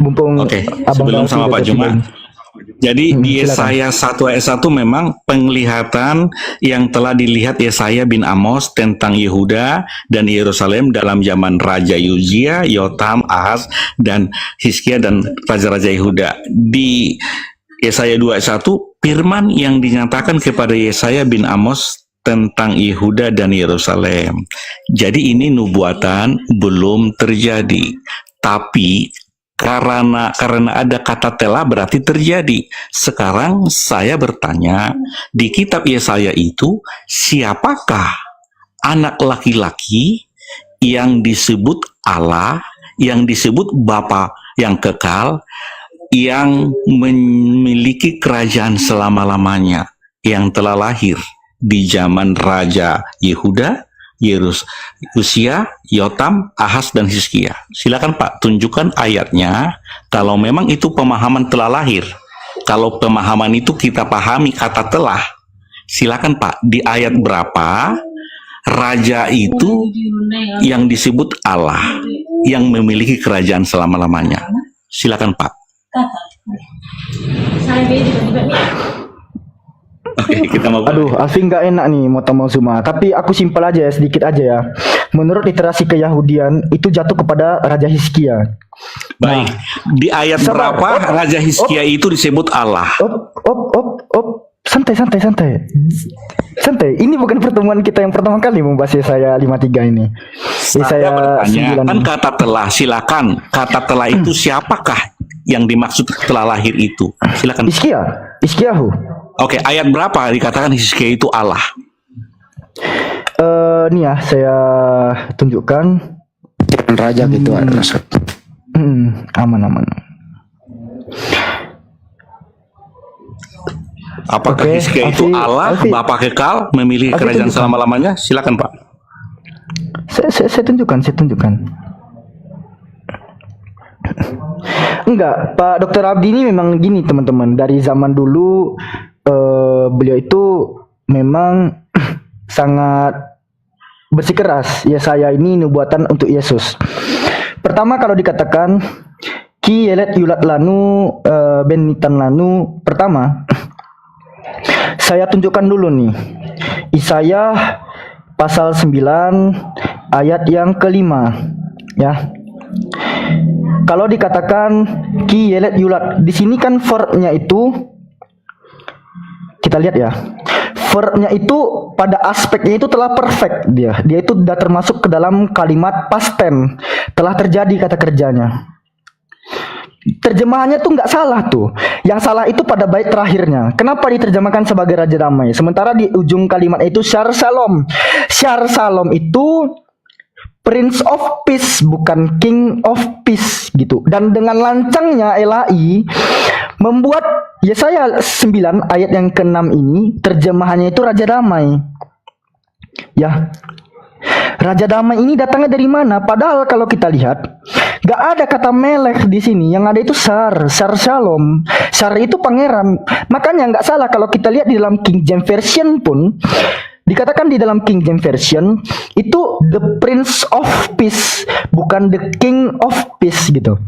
Mumpung Oke, Abang sebelum Raffi sama udah Pak Juma. tersedia. Jadi di Silakan. Yesaya 1 ayat 1 memang penglihatan yang telah dilihat Yesaya bin Amos tentang Yehuda dan Yerusalem dalam zaman Raja Uzia, Yotam, Ahaz, dan Hizkia dan Raja-Raja Yehuda. Di Yesaya 2 ayat 1, firman yang dinyatakan kepada Yesaya bin Amos tentang Yehuda dan Yerusalem. Jadi ini nubuatan belum terjadi. Tapi karena ada kata telah berarti terjadi. Sekarang saya bertanya, di kitab Yesaya itu siapakah anak laki-laki yang disebut Allah, yang disebut Bapa yang kekal, yang memiliki kerajaan selama-lamanya, yang telah lahir di zaman Raja Yehuda, Usia, Yotam, Ahaz, dan Hizkia. Silakan Pak, tunjukkan ayatnya. Kalau memang itu pemahaman telah lahir, kalau pemahaman itu kita pahami kata telah, silakan Pak, di ayat berapa raja itu yang disebut Allah, yang memiliki kerajaan selama-lamanya? Silakan Pak. Oke, kita mau. Aduh, Alfi nggak enak nih mau tamu semua. Tapi aku simpel aja ya, sedikit aja ya. Menurut literasi Keyahudian itu jatuh kepada Raja Hizkia. Baik, di ayat sabar. berapa Raja Hizkia itu disebut Allah? Santai. Ini bukan pertemuan kita yang pertama kali membahas Yesaya 53 ini. Saya bertanya, kan kata telah, silakan. Kata telah itu siapakah yang dimaksud telah lahir itu? Silakan. Hizkiyahu. Oke, ayat berapa dikatakan Hizkia itu Allah? Nih ya, saya tunjukkan. Raja gitu maksud. Aman. Apakah Hizkia itu Allah, Bapa kekal, memilih kerajaan selama-lamanya? Silakan Pak. Saya tunjukkan. Enggak, Pak Dr. Abdi ini memang gini teman-teman. Dari zaman dulu beliau itu memang sangat bersikeras. Yesaya ini nubuatan untuk Yesus. Pertama kalau dikatakan Ki yelet yulat lanu benitan lanu, pertama saya tunjukkan dulu nih Yesaya pasal 9 ayat yang kelima ya. Kalau dikatakan ki yelet yulat, di sini kan verbnya itu kita lihat ya. Verbnya itu pada aspeknya itu telah perfect dia. Dia itu sudah termasuk ke dalam kalimat past tense. Telah terjadi kata kerjanya. Terjemahannya tuh nggak salah tuh. Yang salah itu pada bait terakhirnya. Kenapa diterjemahkan sebagai Raja Damai? Sementara di ujung kalimat itu Syar Shalom. Syar Shalom itu Prince of Peace, bukan King of Peace gitu. Dan dengan lancangnya LAI membuat Yesaya 9 ayat yang ke-6 ini terjemahannya itu Raja Damai. Ya. Raja Damai ini datangnya dari mana? Padahal kalau kita lihat gak ada kata melek di sini. Yang ada itu Syar Shalom. Syar itu pangeran. Makanya gak salah kalau kita lihat di dalam King James Version pun dikatakan di dalam King James Version itu the Prince of Peace, bukan the King of Peace gitu.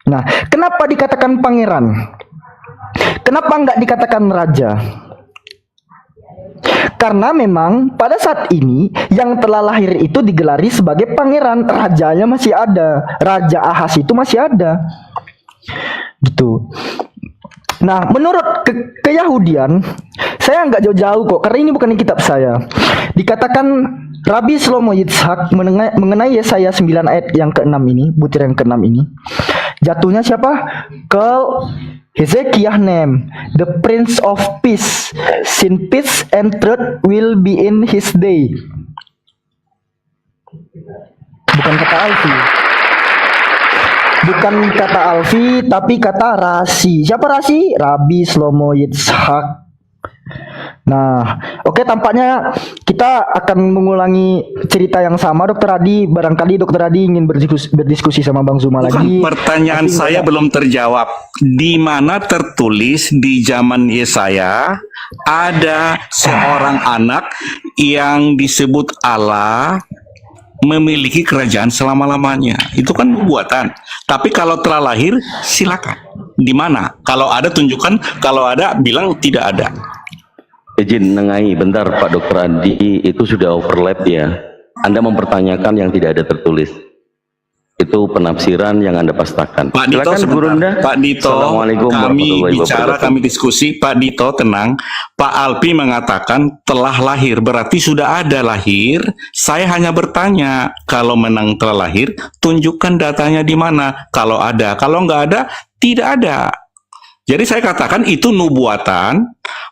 Nah, kenapa dikatakan pangeran? Kenapa nggak dikatakan raja? Karena memang pada saat ini yang telah lahir itu digelari sebagai pangeran, rajanya masih ada, Raja Ahaz itu masih ada, gitu. Nah, menurut Keyahudian, saya nggak jauh-jauh kok, karena ini bukan di kitab saya. Dikatakan Rabbi Shlomo Yitzhak mengenai Yesaya 9 ayat yang ke-6 ini, butir yang ke-6 ini, jatuhnya siapa? Ke Hezekiah name, the Prince of Peace, sin peace and truth will be in his day. Bukan kata Alfi. Bukan kata Alfi, tapi kata Rasi. Siapa Rasi? Rabbi Shlomo Yitzhak. Nah, oke, tampaknya kita akan mengulangi cerita yang sama, Dokter Adi. Barangkali Dokter Adi ingin berdiskusi sama Bang Zuma lagi. Pertanyaan saya belum terjawab. Di mana tertulis di zaman Yesaya ada seorang anak yang disebut Allah, memiliki kerajaan selama-lamanya. Itu kan nubuatan. Tapi kalau telah lahir, silakan. Di mana? Kalau ada tunjukkan, kalau ada bilang tidak ada. Izin nengai bentar Pak Dr. Andi, itu sudah overlap ya. Anda mempertanyakan yang tidak ada tertulis. Itu penafsiran yang Anda pastakan. Pak Dito, Silakan, Guru Anda. Pak Dito, Assalamualaikum kami warahmatullahi bicara, wabarakatuh. kami diskusi. Pak Dito, tenang. Pak Alpi mengatakan telah lahir, berarti sudah ada lahir. Saya hanya bertanya, kalau menang telah lahir, tunjukkan datanya di mana. Kalau ada, kalau nggak ada, tidak ada. Jadi saya katakan itu nubuatan,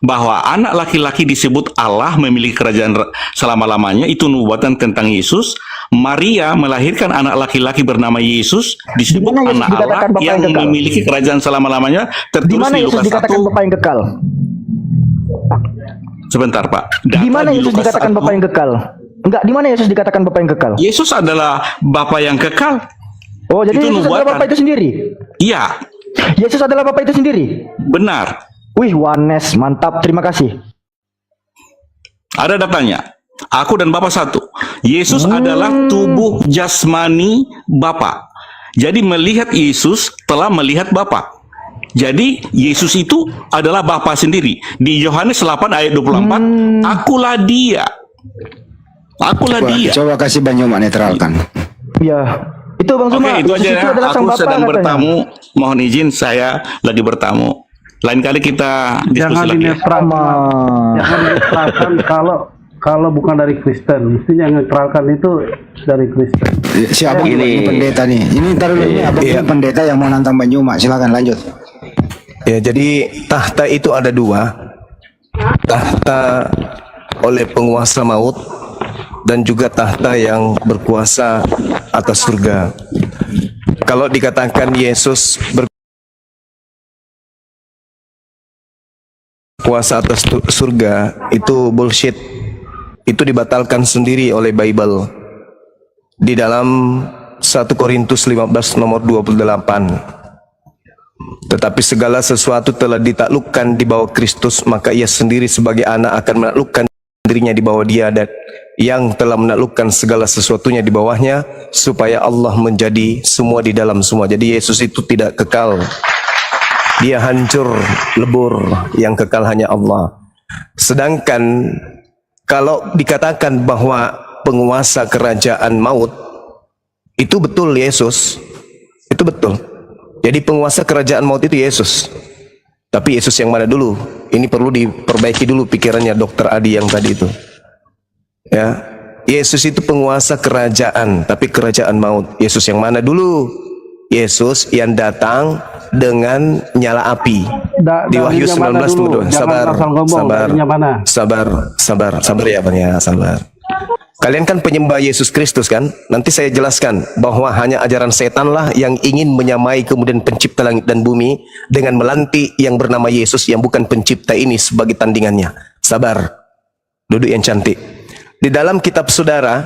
bahwa anak laki-laki disebut Allah memiliki kerajaan selama-lamanya, itu nubuatan tentang Yesus. Maria melahirkan anak laki-laki bernama Yesus, disebut Di mana Yesus anak dikatakan Allah Bapa yang yang kekal? memiliki kerajaan selama-lamanya, Di tertulis mana di Yesus Lukas dikatakan 1. Bapa yang kekal? Sebentar Pak. Di mana Yesus Lukas dikatakan 1, Bapa yang kekal? Enggak, di mana Yesus dikatakan Bapa yang kekal? Yesus adalah Bapa yang kekal. Oh, jadi Itu Yesus adalah nubuatan. Bapa itu sendiri. Iya, Yesus adalah Bapa itu sendiri. benar. Wih, Wanes, mantap. Terima kasih. Ada datanya. Aku dan Bapa satu. Yesus adalah tubuh jasmani Bapa. Jadi melihat Yesus telah melihat Bapa. Jadi Yesus itu adalah Bapa sendiri. Di Yohanes 8 ayat 24, akulah dia. Akulah dia. Coba kasih Banyumak netralkan. Ya, itu Bang Oke, Zuma. itu Yesus aja itu ya. adalah sang Aku Bapa sedang katanya. bertamu. Mohon izin, saya lagi bertamu. Lain kali kita diskusi Jangan lagi ya. dinetralkan, Sama. jangan dinetralkan kalau bukan dari Kristen. Mestinya yang netralkan itu dari Kristen. Siapa Ini- ini pendeta nih? Ini taruh dulu Iya. abang ini pendeta yang mau nantang Banyumak. Silakan lanjut. Ya, jadi tahta itu ada dua. Tahta oleh penguasa maut dan juga tahta yang berkuasa atas surga. Kalau dikatakan Yesus berkuasa atas surga, itu bullshit. Itu dibatalkan sendiri oleh Bible. Di dalam 1 Korintus 15 nomor 28. Tetapi segala sesuatu telah ditaklukkan di bawah Kristus, maka ia sendiri sebagai anak akan menaklukkan dirinya di bawah dia, dan yang telah menaklukkan segala sesuatunya di bawahnya, supaya Allah menjadi semua di dalam semua. Jadi Yesus itu tidak kekal. Dia hancur, lebur, yang kekal hanya Allah. Sedangkan kalau dikatakan bahwa penguasa kerajaan maut, itu betul Yesus. Itu betul. Jadi penguasa kerajaan maut itu Yesus. Tapi Yesus yang mana dulu? Ini perlu diperbaiki dulu pikirannya Dr. Adi yang tadi itu. Ya, Yesus itu penguasa kerajaan, tapi kerajaan maut. Yesus yang mana dulu? Yesus yang datang dengan nyala api. Di Wahyu Dalilnya mana 19 dulu? nomor 2. Jangan Sabar, asal ngomong, sabar, dalilnya mana? sabar ya Bang ya, sabar. Kalian kan penyembah Yesus Kristus kan? Nanti saya jelaskan bahwa hanya ajaran setanlah yang ingin menyamai kemudian pencipta langit dan bumi dengan melantik yang bernama Yesus yang bukan pencipta ini sebagai tandingannya. Sabar. Duduk yang cantik. Di dalam kitab saudara,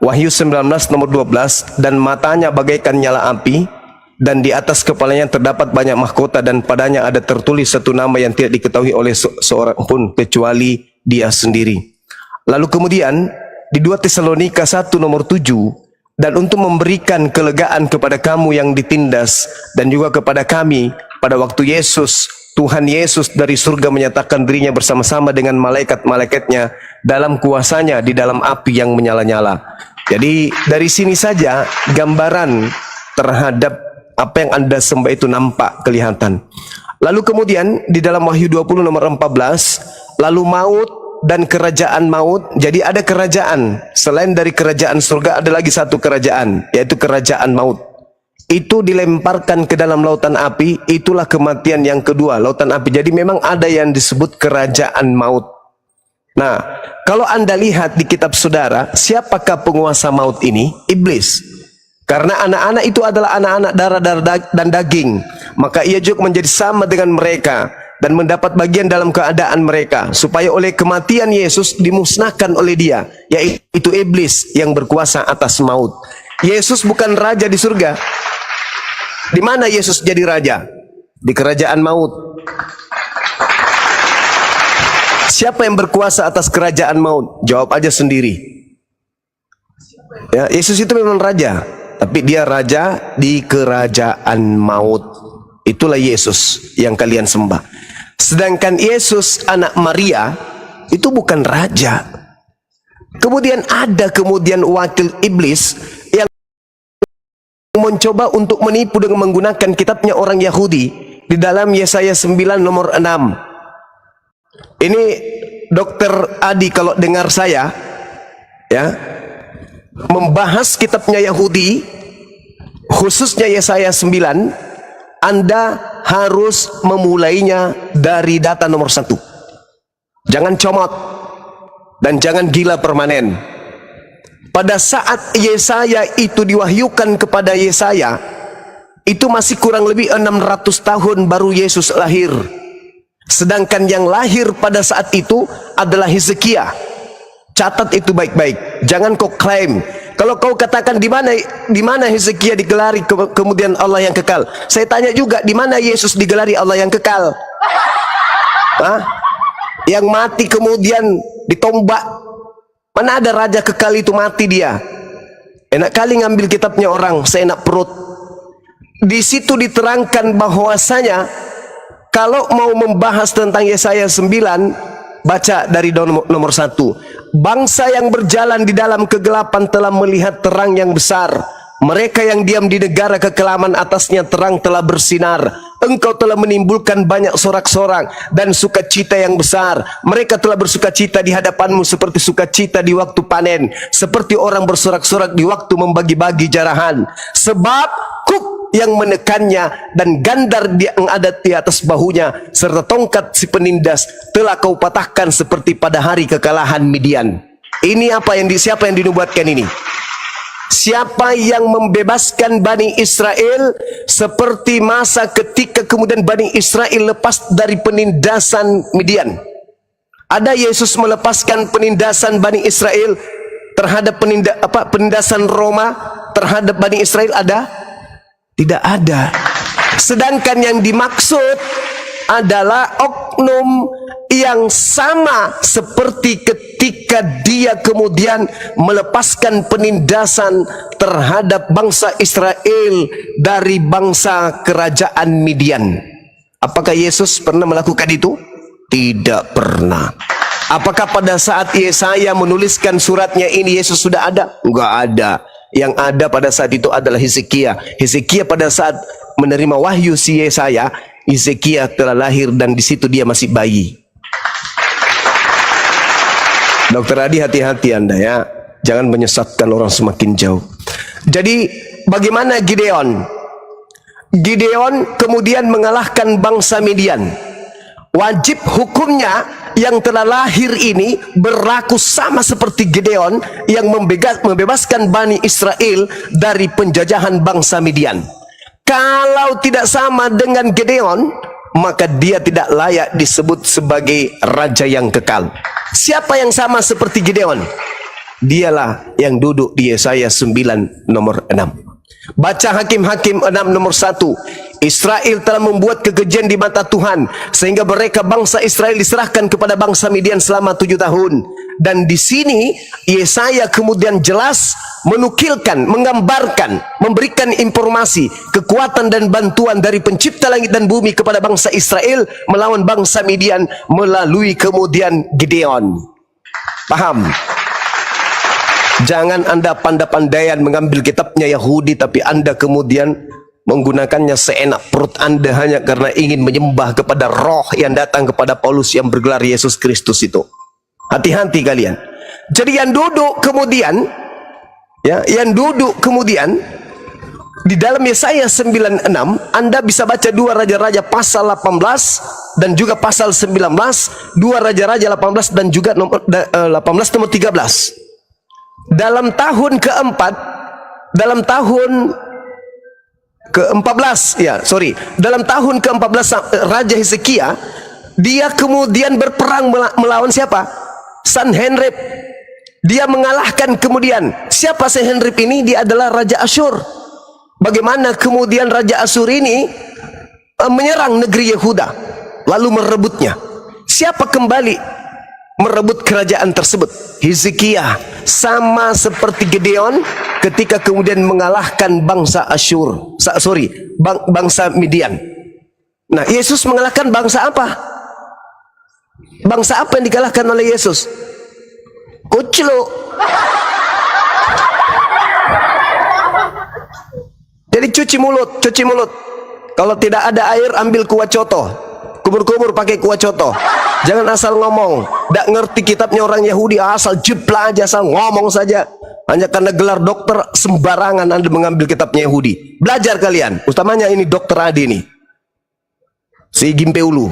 Wahyu 19 nomor 12, dan matanya bagaikan nyala api, dan di atas kepalanya terdapat banyak mahkota, dan padanya ada tertulis satu nama yang tidak diketahui oleh seorang pun kecuali dia sendiri. Lalu kemudian di 2 Tesalonika 1 nomor 7, dan untuk memberikan kelegaan kepada kamu yang ditindas dan juga kepada kami pada waktu Yesus, Tuhan Yesus dari surga menyatakan dirinya bersama-sama dengan malaikat-malaikatnya dalam kuasanya di dalam api yang menyala-nyala. Jadi dari sini saja gambaran terhadap apa yang Anda sembah itu nampak kelihatan. Lalu kemudian di dalam Wahyu 20 nomor 14, lalu maut dan kerajaan maut. Jadi ada kerajaan selain dari kerajaan surga, ada lagi satu kerajaan, yaitu kerajaan maut. Itu dilemparkan ke dalam lautan api. Itulah kematian yang kedua, lautan api. Jadi memang ada yang disebut kerajaan maut. Nah, kalau Anda lihat di kitab saudara, siapakah penguasa maut ini? Iblis. Karena anak-anak itu adalah anak-anak darah dan daging, maka ia juga menjadi sama dengan mereka dan mendapat bagian dalam keadaan mereka, supaya oleh kematian Yesus dimusnahkan oleh dia, yaitu iblis yang berkuasa atas maut. Yesus bukan raja di surga. Di mana Yesus jadi raja? Di kerajaan maut. Siapa yang berkuasa atas kerajaan maut? Jawab aja sendiri. Ya, Yesus itu memang raja, tapi dia raja di kerajaan maut. Itulah Yesus yang kalian sembah. Sedangkan Yesus anak Maria itu bukan raja. Kemudian ada wakil iblis yang mencoba untuk menipu dengan menggunakan kitabnya orang Yahudi di dalam Yesaya 9 nomor 6. Ini Dokter Adi kalau dengar saya ya membahas kitabnya Yahudi khususnya Yesaya 9, Anda harus memulainya dari data nomor 1. Jangan comot dan jangan gila permanen. Pada saat Yesaya itu diwahyukan kepada Yesaya, itu masih kurang lebih 600 tahun baru Yesus lahir. Sedangkan yang lahir pada saat itu adalah Hezekia. Catat itu baik-baik. Jangan kau klaim. Kalau kau katakan di mana Hezekia digelari kemudian Allah yang kekal. Saya tanya juga di mana Yesus digelari Allah yang kekal? Hah? Yang mati kemudian ditombak. Mana ada raja kekal itu mati dia? Enak kali ngambil kitabnya orang, seenak perut. Di situ diterangkan bahwasanya kalau mau membahas tentang Yesaya 9, baca dari nomor 1. Bangsa yang berjalan di dalam kegelapan telah melihat terang yang besar. Mereka yang diam di negara kekelaman atasnya terang telah bersinar. Engkau telah menimbulkan banyak sorak-sorak dan sukacita yang besar. Mereka telah bersukacita di hadapanmu seperti sukacita di waktu panen, seperti orang bersorak-sorak di waktu membagi-bagi jarahan. Sebab kuk yang menekannya dan gandar yang ada di atas bahunya serta tongkat si penindas telah kau patahkan seperti pada hari kekalahan Midian. Ini siapa yang dinubuatkan ini? Siapa yang membebaskan Bani Israel seperti masa ketika kemudian Bani Israel lepas dari penindasan Midian? Ada Yesus melepaskan penindasan Bani Israel terhadap penindasan Roma terhadap Bani Israel? Ada? Tidak ada. Sedangkan yang dimaksud adalah oknum yang sama seperti ketika dia kemudian melepaskan penindasan terhadap bangsa Israel dari bangsa kerajaan Midian. Apakah Yesus pernah melakukan itu? Tidak pernah. Apakah pada saat Yesaya menuliskan suratnya ini Yesus sudah ada? Enggak ada. Yang ada pada saat itu adalah Hezekia. Hezekia pada saat menerima wahyu si Yesaya, Hezekia telah lahir dan di situ dia masih bayi. Dokter Adi, hati-hati Anda ya, jangan menyesatkan orang semakin jauh. Jadi bagaimana Gideon? Gideon kemudian mengalahkan bangsa Midian. Wajib hukumnya yang telah lahir ini berlaku sama seperti Gideon yang membebaskan Bani Israel dari penjajahan bangsa Midian. Kalau tidak sama dengan Gideon, maka dia tidak layak disebut sebagai raja yang kekal. Siapa yang sama seperti Gideon? Dialah yang duduk di Yesaya 9 nomor 6. Baca Hakim-Hakim 6 nomor 1. Israel telah membuat kekejian di mata Tuhan sehingga mereka bangsa Israel diserahkan kepada bangsa Midian selama 7 tahun. Dan di sini Yesaya kemudian jelas menukilkan, menggambarkan, memberikan informasi kekuatan dan bantuan dari pencipta langit dan bumi kepada bangsa Israel melawan bangsa Midian melalui kemudian Gideon. Paham? Jangan Anda pandai-pandaian mengambil kitabnya Yahudi tapi Anda kemudian menggunakannya seenak perut Anda hanya karena ingin menyembah kepada roh yang datang kepada Paulus yang bergelar Yesus Kristus itu. Hati-hati kalian. Jadi yang duduk kemudian di dalam Yesaya 9:6 Anda bisa baca 2 Raja-Raja pasal 18 dan juga pasal 19, 2 Raja-Raja 18 dan juga 18 nomor 13. Dalam tahun keempat, dalam tahun ke-14 Raja Hezekia, dia kemudian berperang melawan siapa? Sanherib. Dia mengalahkan kemudian. Siapa Sanherib ini? Dia adalah Raja Asyur. Bagaimana kemudian Raja Asyur ini menyerang negeri Yehuda lalu merebutnya? Siapa kembali merebut kerajaan tersebut? Hezekia. sama seperti Gideon ketika kemudian mengalahkan bangsa Asyur, bangsa Midian. Nah, Yesus mengalahkan bangsa apa? Bangsa apa yang dikalahkan oleh Yesus? Kuclu. Jadi cuci mulut. Kalau tidak ada air, ambil kuah coto. Kubur-kubur pakai kuah coto. Jangan asal ngomong. Tak ngerti kitabnya orang Yahudi, asal jepla aja, asal ngomong saja. Hanya karena gelar dokter sembarangan Anda mengambil kitabnya Yahudi. Belajar kalian. Utamanya ini dokter Adi nih. Si Gimpe Ulu.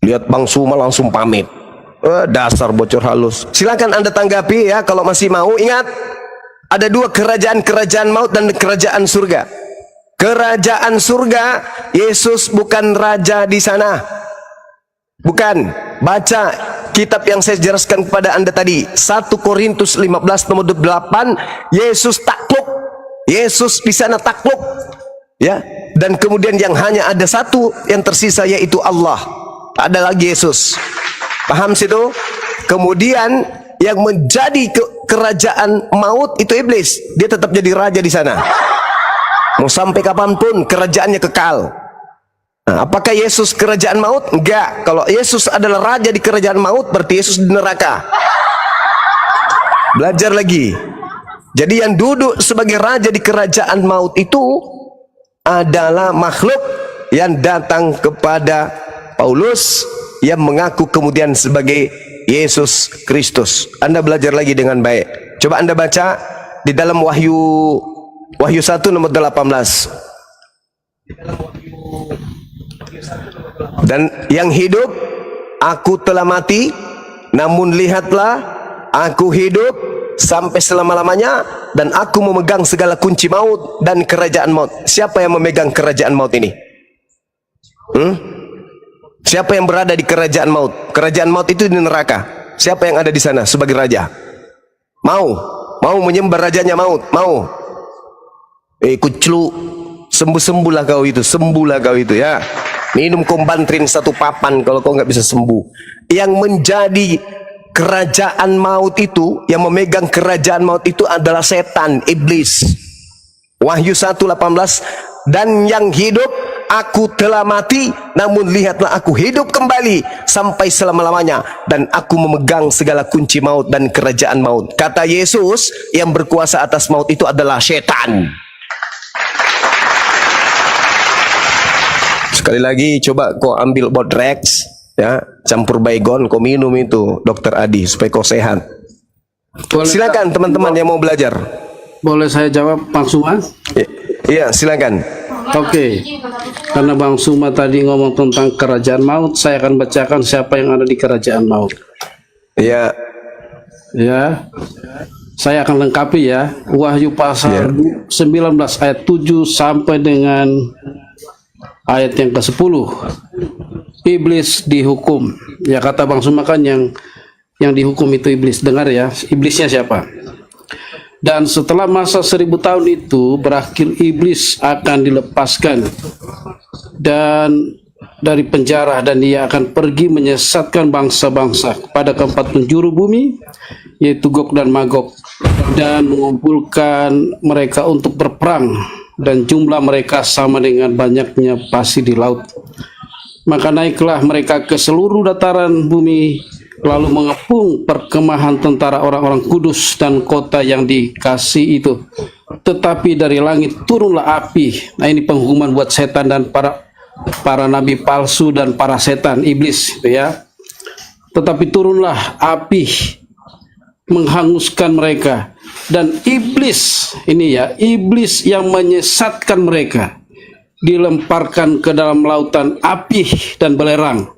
Lihat Bang Suma langsung pamit. Dasar bocor halus. Silakan Anda tanggapi ya kalau masih mau. Ingat, ada dua kerajaan maut dan kerajaan surga. Kerajaan surga, Yesus bukan raja di sana. Bukan. Baca kitab yang saya jelaskan kepada Anda tadi, 1 Korintus 15 nomor 8, Yesus takluk. Yesus di sana takluk. Ya. Dan kemudian yang hanya ada satu yang tersisa, yaitu Allah. Tak ada lagi Yesus. Paham situ? Kemudian yang menjadi kerajaan maut itu iblis. Dia tetap jadi raja di sana. Mau sampai kapanpun kerajaannya kekal. Nah, apakah Yesus kerajaan maut? Enggak. Kalau Yesus adalah raja di kerajaan maut, berarti Yesus di neraka. Belajar lagi. Jadi yang duduk sebagai raja di kerajaan maut itu adalah makhluk yang datang kepada Paulus yang mengaku kemudian sebagai Yesus Kristus. Anda belajar lagi dengan baik. Coba Anda baca di dalam Wahyu 1 nomor 18. Dan yang hidup, aku telah mati, namun lihatlah, aku hidup sampai selama-lamanya, dan aku memegang segala kunci maut dan kerajaan maut. Siapa yang memegang kerajaan maut ini? Siapa yang berada di kerajaan maut? Kerajaan maut itu di neraka. Siapa yang ada di sana sebagai raja? Mau menyembah rajanya maut? Mau? Kuclu, sembuh-sembuhlah kau itu, ya. Minum kombantrin 1 papan kalau kau nggak bisa sembuh. Yang menjadi kerajaan maut itu, yang memegang kerajaan maut itu adalah setan, iblis. Wahyu 1:18, dan yang hidup, aku telah mati, namun lihatlah aku hidup kembali sampai selama-lamanya, dan aku memegang segala kunci maut dan kerajaan maut. Kata Yesus, yang berkuasa atas maut itu adalah setan. Sekali lagi, coba kau ambil Bodrex, ya, campur baygon, kau minum itu, Dokter Adi, supaya kau sehat. Silakan teman-teman yang mau belajar. Boleh saya jawab, Bang Suma? Iya, silakan. Oke. Karena Bang Suma tadi ngomong tentang kerajaan maut, saya akan bacakan siapa yang ada di kerajaan maut. Iya. Ya. Saya akan lengkapi ya. Wahyu pasal 19 ayat 7 sampai dengan ayat yang ke-10. Iblis dihukum. Ya, kata Bang Suma kan yang dihukum itu iblis. Dengar ya, iblisnya siapa? Dan setelah masa 1000 tahun itu berakhir, iblis akan dilepaskan dan dari penjara, dan dia akan pergi menyesatkan bangsa-bangsa kepada keempat penjuru bumi, yaitu Gog dan Magog, dan mengumpulkan mereka untuk berperang, dan jumlah mereka sama dengan banyaknya pasir di laut. Maka naiklah mereka ke seluruh dataran bumi, lalu mengepung perkemahan tentara orang-orang kudus dan kota yang dikasih itu. Tetapi dari langit turunlah api. Nah, ini penghukuman buat setan dan para nabi palsu dan para setan, iblis, gitu ya. Tetapi turunlah api menghanguskan mereka, dan iblis ini ya, iblis yang menyesatkan mereka dilemparkan ke dalam lautan api dan belerang,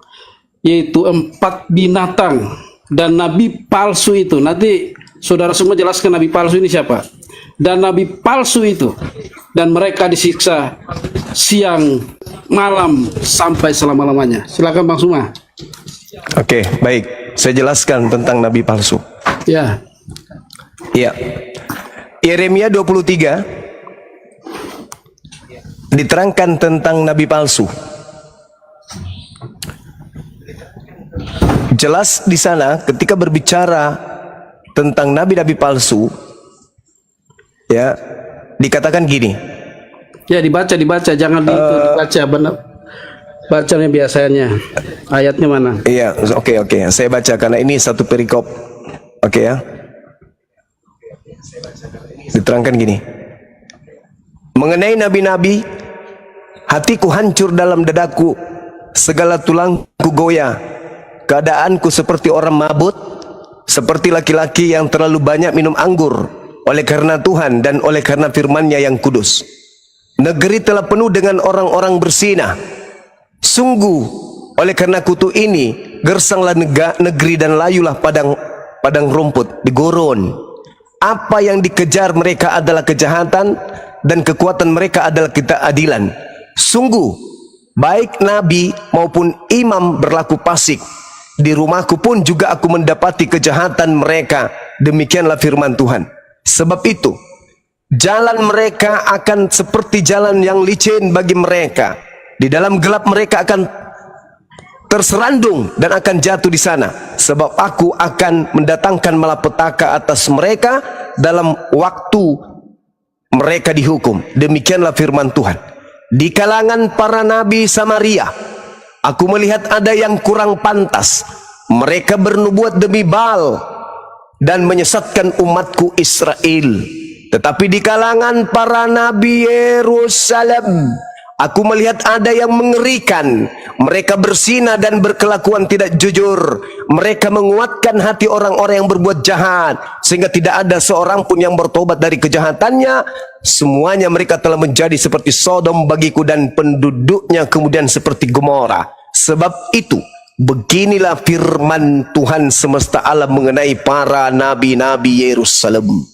yaitu 4 binatang dan nabi palsu itu. Nanti saudara semua jelaskan nabi palsu ini siapa. Dan nabi palsu itu, dan mereka disiksa siang malam sampai selama-lamanya. Silakan Bang Suma. Oke, baik. Saya jelaskan tentang nabi palsu. Ya. Iya. Yeremia 23 diterangkan tentang nabi palsu. jelas di sana ketika berbicara tentang nabi-nabi palsu, ya, dikatakan gini. Ya dibaca, jangan dibaca benar. Bacanya biasanya. Ayatnya mana? Iya, oke. Saya baca karena ini satu perikop. Oke ya. Diterangkan gini. Mengenai nabi-nabi, hatiku hancur dalam dadaku, segala tulangku goyah. Keadaanku seperti orang mabut, seperti laki-laki yang terlalu banyak minum anggur, oleh karena Tuhan dan oleh karena firman-Nya yang kudus. Negeri telah penuh dengan orang-orang bersinah. Sungguh, oleh karena kutu ini, gersanglah negeri dan layulah padang rumput, digoron. Apa yang dikejar mereka adalah kejahatan dan kekuatan mereka adalah keadilan. Sungguh, baik nabi maupun imam berlaku fasik. Di rumahku pun juga aku mendapati kejahatan mereka. Demikianlah firman Tuhan. Sebab itu, jalan mereka akan seperti jalan yang licin bagi mereka. Di dalam gelap mereka akan terserandung dan akan jatuh di sana. Sebab aku akan mendatangkan malapetaka atas mereka dalam waktu mereka dihukum. Demikianlah firman Tuhan. Di kalangan para nabi Samaria, aku melihat ada yang kurang pantas. Mereka bernubuat demi Baal dan menyesatkan umatku Israel. Tetapi di kalangan para nabi Yerusalem, aku melihat ada yang mengerikan. Mereka berzina dan berkelakuan tidak jujur. Mereka menguatkan hati orang-orang yang berbuat jahat, sehingga tidak ada seorang pun yang bertobat dari kejahatannya. Semuanya mereka telah menjadi seperti Sodom bagiku, dan penduduknya kemudian seperti Gomora. Sebab itu, beginilah firman Tuhan semesta alam mengenai para nabi-nabi Yerusalem.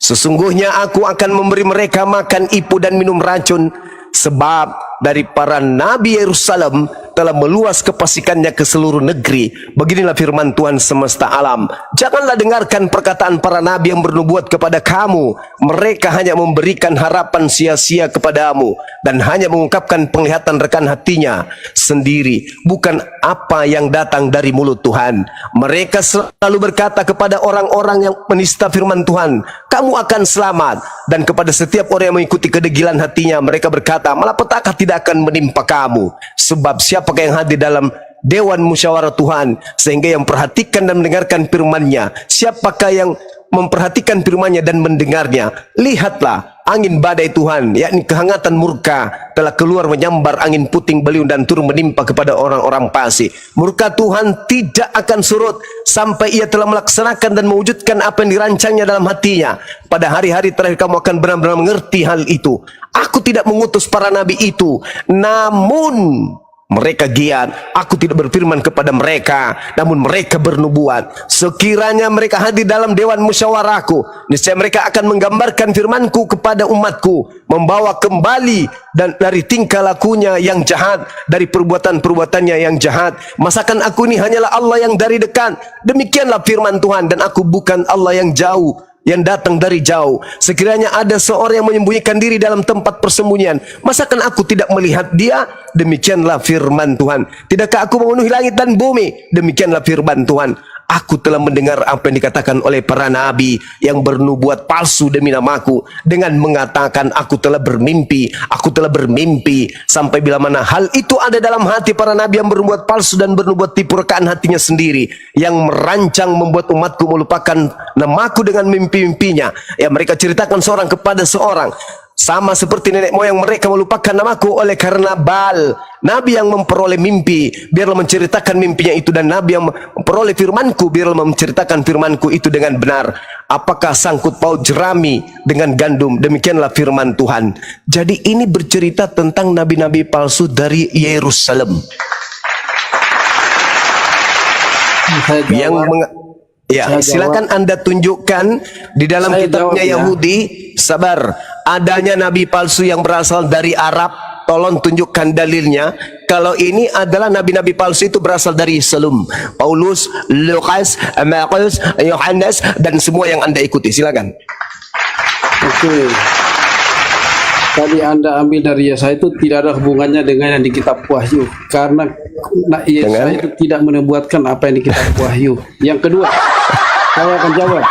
Sesungguhnya aku akan memberi mereka makan ipu dan minum racun, sebab dari para nabi Yerusalem telah meluas kefasikannya ke seluruh negeri. Beginilah firman Tuhan semesta alam. Janganlah dengarkan perkataan para nabi yang bernubuat kepada kamu. Mereka hanya memberikan harapan sia-sia kepadamu dan hanya mengungkapkan penglihatan rekan hatinya sendiri, bukan apa yang datang dari mulut Tuhan. Mereka selalu berkata kepada orang-orang yang menista firman Tuhan, kamu akan selamat. Dan kepada setiap orang yang mengikuti kedegilan hatinya, mereka berkata, malapetaka tidak akan menimpa kamu. Sebab siapakah yang hadir dalam Dewan Musyawarah Tuhan, sehingga yang perhatikan dan mendengarkan firman-Nya? Siapakah yang memperhatikan firman-Nya dan mendengarnya? Lihatlah, angin badai Tuhan, yakni kehangatan murka, telah keluar menyambar angin puting beliung dan turun menimpa kepada orang-orang fasik. Murka Tuhan tidak akan surut sampai ia telah melaksanakan dan mewujudkan apa yang dirancangnya dalam hatinya. Pada hari-hari terakhir kamu akan benar-benar mengerti hal itu. Aku tidak mengutus para nabi itu, namun mereka giat. Aku tidak berfirman kepada mereka, namun mereka bernubuat. Sekiranya mereka hadir dalam dewan musyawarahku, niscaya mereka akan menggambarkan firmanku kepada umatku, membawa kembali dan dari tingkah lakunya yang jahat, dari perbuatan-perbuatannya yang jahat. Masakan aku ini hanyalah Allah yang dari dekat. Demikianlah firman Tuhan, dan aku bukan Allah yang jauh, yang datang dari jauh. Sekiranya ada seorang yang menyembunyikan diri dalam tempat persembunyian, masakan aku tidak melihat dia? Demikianlah firman Tuhan. Tidakkah aku memenuhi langit dan bumi? Demikianlah firman Tuhan. Aku telah mendengar apa yang dikatakan oleh para nabi yang bernubuat palsu demi namaku, dengan mengatakan aku telah bermimpi, sampai bila mana hal itu ada dalam hati para nabi yang bernubuat palsu dan bernubuat tipu rekaan hatinya sendiri, yang merancang membuat umatku melupakan namaku dengan mimpi-mimpinya. Ya, mereka ceritakan seorang kepada seorang, sama seperti nenek moyang mereka melupakan namaku oleh karena Baal. Nabi yang memperoleh mimpi, biarlah menceritakan mimpinya itu, dan nabi yang memperoleh firmanku, biarlah menceritakan firmanku itu dengan benar. Apakah sangkut paut jerami dengan gandum? Demikianlah firman Tuhan. Jadi ini bercerita tentang nabi-nabi palsu dari Yerusalem. Ya, silakan Anda tunjukkan di dalam kitabnya Yahudi. Sabar, adanya nabi palsu yang berasal dari Arab. Tolong tunjukkan dalilnya. Kalau ini adalah nabi-nabi palsu itu berasal dari Yerusalem. Paulus, Lukas, Markus, Yohanes, dan semua yang Anda ikuti. Silakan. Oke. tadi Anda ambil dari Yesaya itu tidak ada hubungannya dengan yang di kitab Wahyu, karena Yesaya itu tidak menubuatkan apa yang di kitab Wahyu. Yang kedua, saya akan jawab.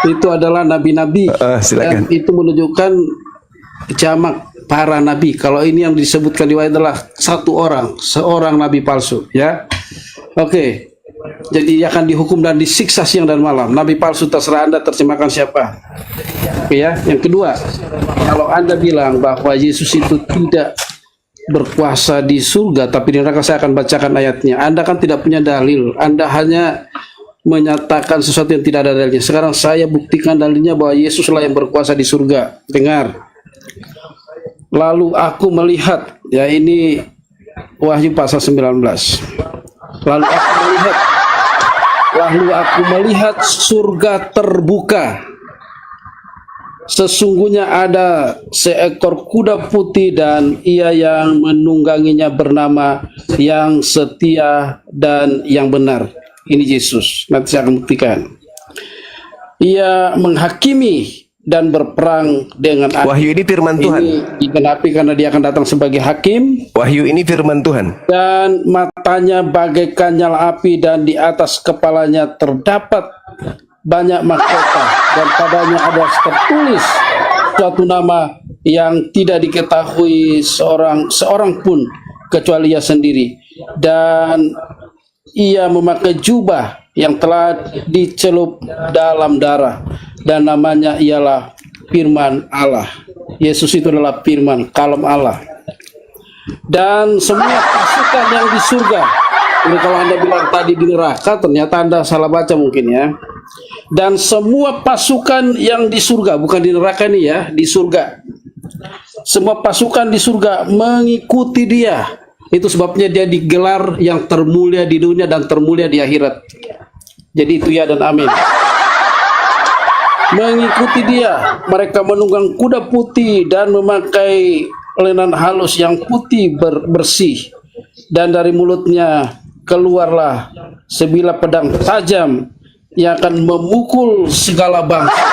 Itu adalah nabi-nabi, silakan. dan itu menunjukkan jamak para nabi. Kalau ini yang disebutkan di Wahyu adalah seorang nabi palsu, ya. Oke. Jadi dia akan dihukum dan disiksa siang dan malam. Nabi palsu, terserah Anda terjemahkan siapa. Oke ya. Yang kedua, kalau Anda bilang bahwa Yesus itu tidak berkuasa di surga tapi di neraka, saya akan bacakan ayatnya. Anda kan tidak punya dalil. Anda hanya menyatakan sesuatu yang tidak ada dalilnya. Sekarang saya buktikan dalilnya bahwa Yesuslah yang berkuasa di surga. Dengar. Lalu aku melihat, ya ini Wahyu pasal 19. Lalu aku melihat surga terbuka. Sesungguhnya ada seekor kuda putih dan ia yang menungganginya bernama Yang Setia dan Yang Benar. Ini Yesus. Nanti saya akan buktikan. Ia menghakimi dan berperang dengan adil. Wahyu ini firman Tuhan. Ini digenapi karena dia akan datang sebagai hakim. Wahyu ini firman Tuhan. Dan matanya bagaikan nyala api, dan di atas kepalanya terdapat banyak mahkota, dan padanya ada tertulis suatu nama yang tidak diketahui seorang pun kecuali ia sendiri. Dan ia memakai jubah yang telah dicelup dalam darah, dan namanya ialah Firman Allah. Yesus itu adalah Firman, kalam Allah. Dan semua pasukan yang di surga, ini kalau Anda bilang tadi di neraka, ternyata Anda salah baca mungkin ya. Dan semua pasukan yang di surga, bukan di neraka nih ya, di surga. Semua pasukan di surga mengikuti dia. Itu sebabnya dia digelar yang termulia di dunia dan termulia di akhirat. Jadi itu ya dan amin. Mengikuti dia, mereka menunggang kuda putih dan memakai lenan halus yang putih bersih. Dan dari mulutnya keluarlah sebilah pedang tajam yang akan memukul segala bangsa.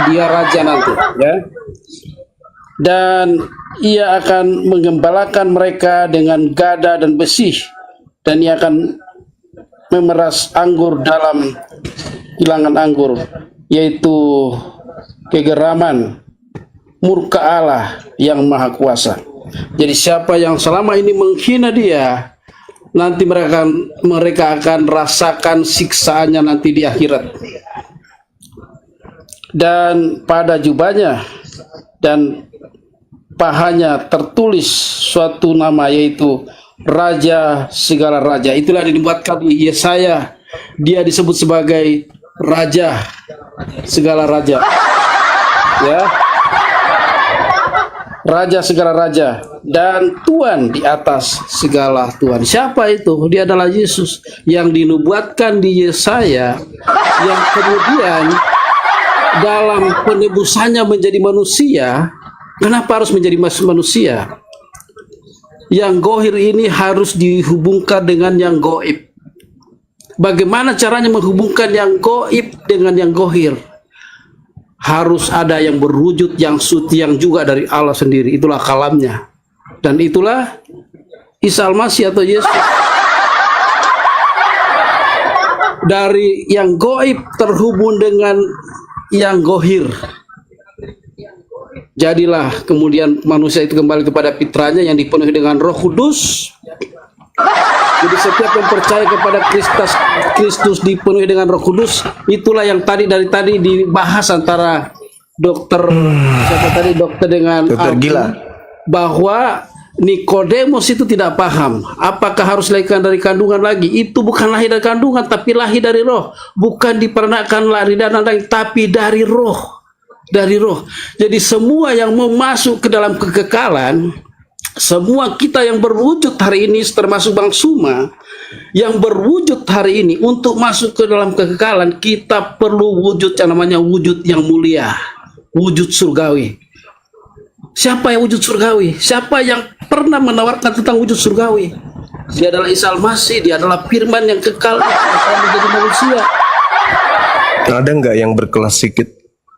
Dia raja nanti, ya. Dan ia akan menggembalakan mereka dengan gada dan besi, dan ia akan memeras anggur dalam kilangan anggur, yaitu kegeraman murka Allah yang maha kuasa. Jadi siapa yang selama ini menghina dia, nanti mereka akan rasakan siksaannya nanti di akhirat. Dan pada jubahnya dan pahanya tertulis suatu nama, yaitu Raja segala raja. Itulah yang dibuatkan di Yesaya. Dia disebut sebagai Raja segala raja, ya. Raja segala raja dan Tuhan di atas segala Tuhan. Siapa itu? Dia adalah Yesus yang dinubuatkan di Yesaya, yang kemudian dalam penebusannya menjadi manusia. Kenapa harus menjadi manusia? Yang gohir ini harus dihubungkan dengan yang goib. Bagaimana caranya menghubungkan yang goib dengan yang gohir? Harus ada yang berwujud yang suci, yang juga dari Allah sendiri. Itulah kalamnya. Dan itulah Isa Al-Masih atau Yesus. Dari yang goib terhubung dengan yang gohir. Jadilah kemudian manusia itu kembali kepada fitrahnya yang dipenuhi dengan Roh Kudus. Jadi setiap yang percaya kepada Kristus dipenuhi dengan Roh Kudus. Itulah yang dari tadi dibahas antara dokter dengan Dokter Gila, bahwa Nikodemus itu tidak paham apakah harus lahir dari kandungan lagi. Itu bukan lahir dari kandungan, tapi lahir dari roh. Bukan diperanakan lahir dari daging, tapi dari roh. Dari roh. Jadi semua yang mau masuk ke dalam kekekalan, semua kita yang berwujud hari ini, termasuk Bang Suma yang berwujud hari ini, untuk masuk ke dalam kekekalan, kita perlu wujud yang namanya wujud yang mulia, wujud surgawi. Siapa yang wujud surgawi? Siapa yang pernah menawarkan tentang wujud surgawi? Dia adalah Isa Al-Masih, dia adalah firman yang kekal yang menjadi manusia. ada nggak yang berkelas sikit?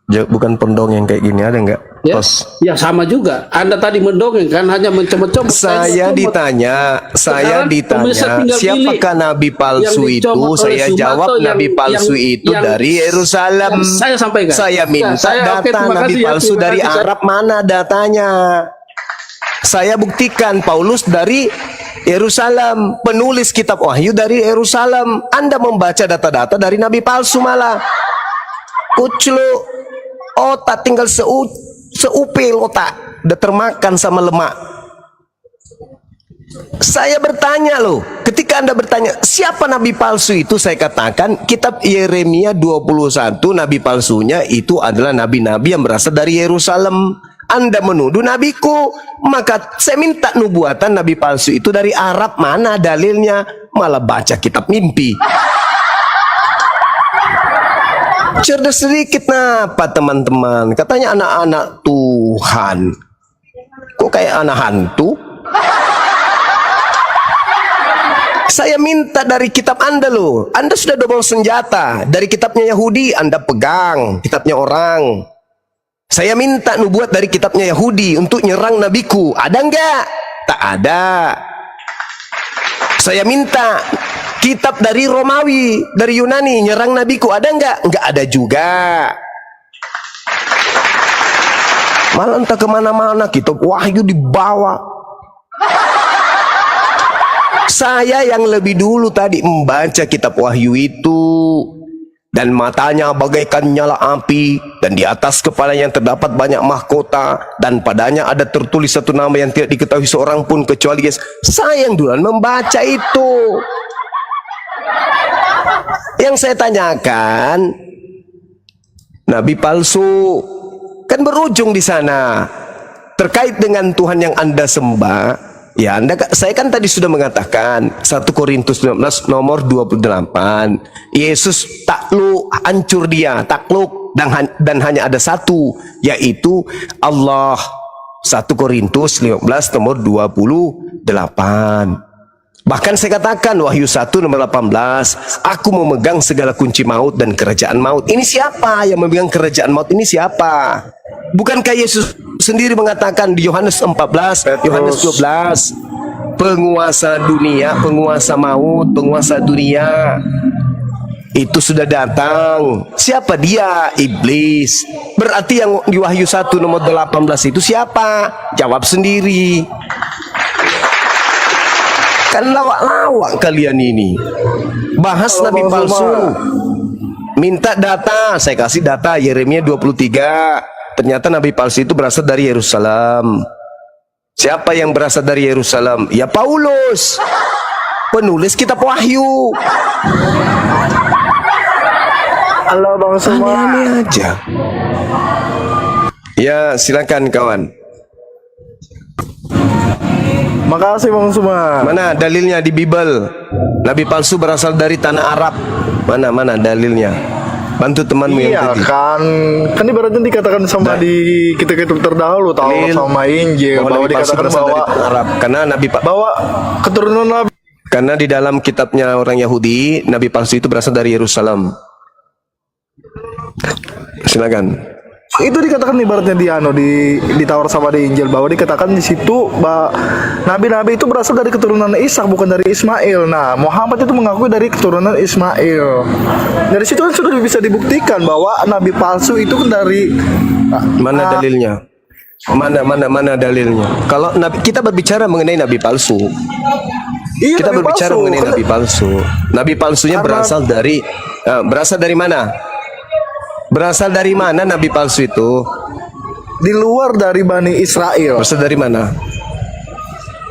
Bukan pendongeng kayak gini, ada nggak? Ya, Tos? ya sama juga. Anda tadi mendongeng kan, hanya mencomot-comot. Saya ditanya, Sekarang pemirsa tinggal siapakah pilih. nabi palsu Yang itu? dicomot oleh Saya Sumato jawab nabi palsu itu dari Yerusalem. Saya sampaikan. Saya minta Ya, saya- data oke, terima nabi kasih ya, palsu terima dari kasih. Arab, mana datanya? Saya buktikan Paulus dari Yerusalem, penulis kitab Wahyu dari Yerusalem. Anda membaca data-data dari nabi palsu malah. Kuclu otak tinggal seupil otak, udah termakan sama lemak. Saya bertanya loh, ketika Anda bertanya siapa nabi palsu itu, saya katakan kitab Yeremia 21 nabi palsunya itu adalah nabi-nabi yang berasal dari Yerusalem. Anda menuduh nabiku, maka saya minta nubuatan nabi palsu itu dari Arab, mana dalilnya? Malah baca kitab mimpi. Cerdas sedikit napa teman-teman? Katanya anak-anak Tuhan. Kok kayak anak hantu? Saya minta dari kitab Anda loh. Anda sudah bawa senjata. Dari kitabnya Yahudi Anda pegang, kitabnya orang. Saya minta nubuat dari kitabnya Yahudi untuk nyerang nabiku. Ada enggak? Tak ada. Saya minta kitab dari Romawi, dari Yunani, nyerang nabiku. Ada enggak? Enggak ada juga. Malah entah kemana-mana kitab Wahyu dibawa. Saya yang lebih dulu tadi membaca kitab Wahyu itu. Dan matanya bagaikan nyala api, dan di atas kepalanya terdapat banyak mahkota, dan padanya ada tertulis satu nama yang tidak diketahui seorang pun kecuali Yesus. Saya yang duluan membaca itu. Yang saya tanyakan, nabi palsu kan berujung di sana terkait dengan Tuhan yang Anda sembah. Ya, saya kan tadi sudah mengatakan 1 Korintus 15 nomor 28. Yesus takluk, hancur dia, takluk, dan hanya ada satu, yaitu Allah. 1 Korintus 15 nomor 28. Bahkan saya katakan Wahyu 1 nomor 18, aku memegang segala kunci maut dan kerajaan maut. Ini siapa yang memegang kerajaan maut? Ini siapa? Bukankah Yesus sendiri mengatakan di Yohanes 14, Yohanes 12, penguasa dunia, penguasa maut, penguasa dunia itu sudah datang. Siapa dia? Iblis. Berarti yang di Wahyu 1 nomor 18 itu siapa? Jawab sendiri. Kan lawak-lawak kalian ini. Bahas nabi palsu. Minta data, saya kasih data Yeremia 23. Ternyata nabi palsu itu berasal dari Yerusalem. Siapa yang berasal dari Yerusalem? Ya Paulus, penulis kitab Wahyu. Halo Bang Suma. Aneh-aneh aja. Ya silakan kawan. Makasih Bang Suma. Mana dalilnya di Bible? Nabi palsu berasal dari tanah Arab. Mana dalilnya? Bantu temanmu yang Iya tadi. kan ibaratnya dikatakan sama di kitab-kitab terdahulu Taurat Dalil sama Injil bahwa bahwa Nabi palsu dikatakan berasal bahwa dari tanah Arab. Karena bahwa keturunan Nabi karena di dalam kitabnya orang Yahudi, nabi palsu itu berasal dari Yerusalem. Silakan. itu dikatakan ibaratnya di Taurat sama di Injil bahwa dikatakan di situ bahwa nabi-nabi itu berasal dari keturunan Ishak bukan dari Ismail. Nah, Muhammad itu mengakui dari keturunan Ismail. Dari situ kan sudah bisa dibuktikan bahwa nabi palsu itu kan dari Mana dalilnya? Mana dalilnya? Kalau kita berbicara mengenai nabi palsu, iya, kita nabi berbicara palsu. mengenai nabi palsu. Nabi palsunya berasal dari mana? Berasal dari mana nabi palsu itu? Di luar dari Bani Israel. Berasal dari mana?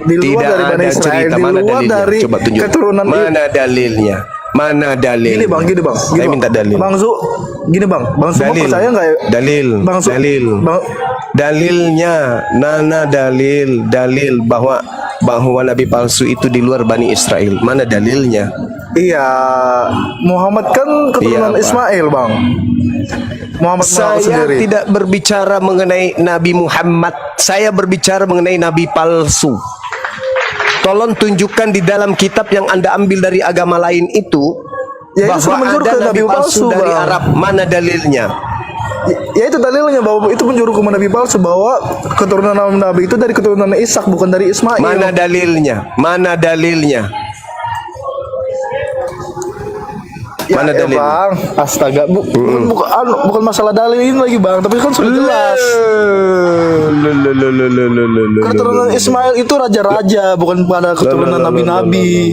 Di luar Tidak dari Bani ada Israel. cerita. Di Mana luar dalilnya? dari Coba tunjuk. keturunan Mana dalilnya? Mana dalil? Gini bang. Saya minta dalil. Bang Su, gini bang Su Dalil. percaya nggak ya? Dalil. Bang Su, Dalil. Bang, Dalilnya, dalil bahwa nabi palsu itu di luar Bani Israel. Mana dalilnya? iya, Muhammad kan keturunan Iya, Pak. Ismail bang. Muhammad mengaku Saya sendiri. tidak berbicara mengenai Nabi Muhammad. Saya berbicara mengenai nabi palsu. Tolong tunjukkan di dalam kitab yang Anda ambil dari agama lain itu Ya, itu sudah bahwa menunjuk ada ke nabi nabi palsu palsu, dari Bang. Arab. Mana dalilnya? Ya itu dalilnya bahwa itu penjuru nabi palsu, bahwa keturunan nabi itu dari keturunan Ishak bukan dari Ismail. Mana dalilnya? Mana dalilnya? Ya, Mana ya dalilnya? bang, astaga, bukan masalah dalil ini lagi bang, tapi kan sudah jelas. Keturunan Ismail itu raja-raja, bukan pada keturunan nabi-nabi.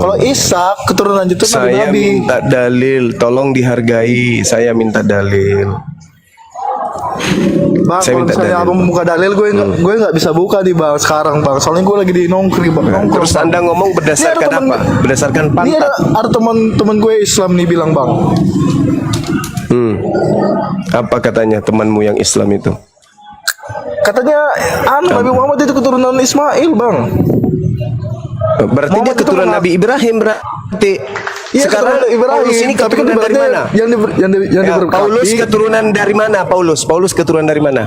Kalau Ishak keturunan itu Saya nabi-nabi. minta dalil, tolong dihargai. Saya minta dalil. Bang, Saya kalau minta misalnya dalil. abang buka dalil, gue nggak bisa buka nih bang sekarang bang. Soalnya gue lagi di nongkrong bang. Terus Anda ngomong berdasarkan Ini ada temen- apa? Berdasarkan Ini pantat. ada teman-teman gue Islam nih bilang bang. Apa katanya temanmu yang Islam itu? Katanya Nabi Muhammad itu keturunan Ismail bang. Berarti dia Muhammad itu keturunan mengak- Nabi Ibrahim berarti. Iya, Sekarang keturunan Ibrahim, Paulus ini tapi kan keturunan dari ibaratnya mana? yang Ya, diberkati. Paulus keturunan dari mana? Paulus keturunan dari mana?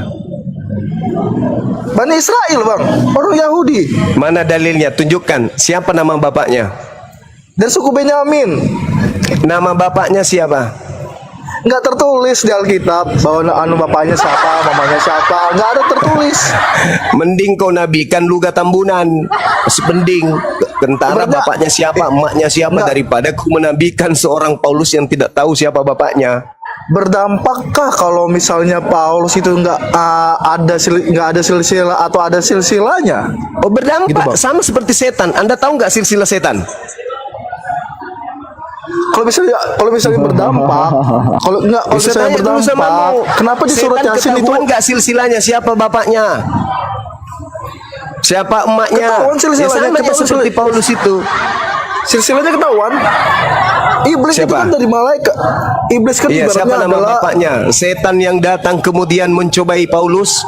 Bani Israel bang, orang Yahudi Mana dalilnya? Tunjukkan. Siapa nama bapaknya? dari suku Benyamin. Nama bapaknya siapa? Nggak tertulis di Alkitab bahwa bapaknya siapa, mamanya siapa, nggak ada tertulis. Mending kau nabikan luga tambunan. Masih mending tentara Ibaratnya- bapaknya siapa, emaknya siapa, Enggak. daripada ku menabikan seorang Paulus yang tidak tahu siapa bapaknya. Berdampakkah kalau misalnya Paulus itu nggak ada silsilah atau ada silsilahnya? Oh, berdampak Gitu, Bang. sama seperti setan. Anda tahu nggak silsilah setan? Kalau misalnya berdampak, kalau Bisa misalnya tanya dulu sama berdampak, mu. kenapa di surat Setan Yasin itu ketahuan nggak silsilahnya? Siapa bapaknya? Siapa emaknya? Ketahuan silsilahnya, Ya, sama dia ketahuan seperti Paulus itu. silsilahnya ketahuan? Iblis itu Siapa? kan dari malaikat. Iblis kan Iya, siapa ibaratnya nama adalah bapaknya? Setan yang datang kemudian mencobai Paulus,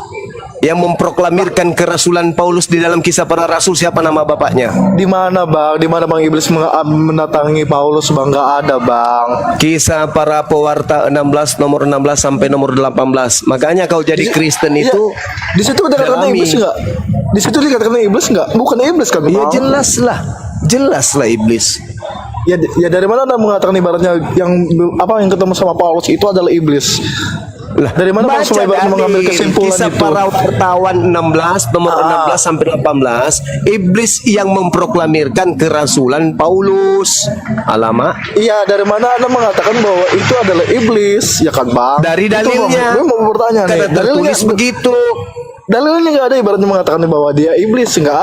yang memproklamirkan kerasulan Paulus di dalam Kisah Para Rasul, siapa nama bapaknya? di mana bang? Di mana bang iblis mendatangi Paulus bang? Nggak ada bang. Kisah Para Pewarta 16 nomor 16 sampai nomor 18. Makanya kau jadi Kristen Iya. itu Di situ dikatakan dalami. iblis nggak? Di situ dikatakan iblis nggak? Bukan iblis kan? Ya Bang? jelaslah iblis. Ya dari mana anda mengatakan ibaratnya yang ketemu sama Paulus itu adalah iblis? Lah, Dari mana Bang baca Sulaiman dari mengambil kesimpulan Kisah itu? Para Wartawan 16 nomor 16 sampai 18, iblis yang memproklamirkan kerasulan Paulus. Alamak. Iya, dari mana anda mengatakan bahwa itu adalah iblis? Ya kan bang? Dari Itu, Bang. dalilnya. Gue mau bertanya nih. Karena tertulis begitu. Dalilnya nggak ada ibaratnya mengatakan bahwa dia iblis, nggak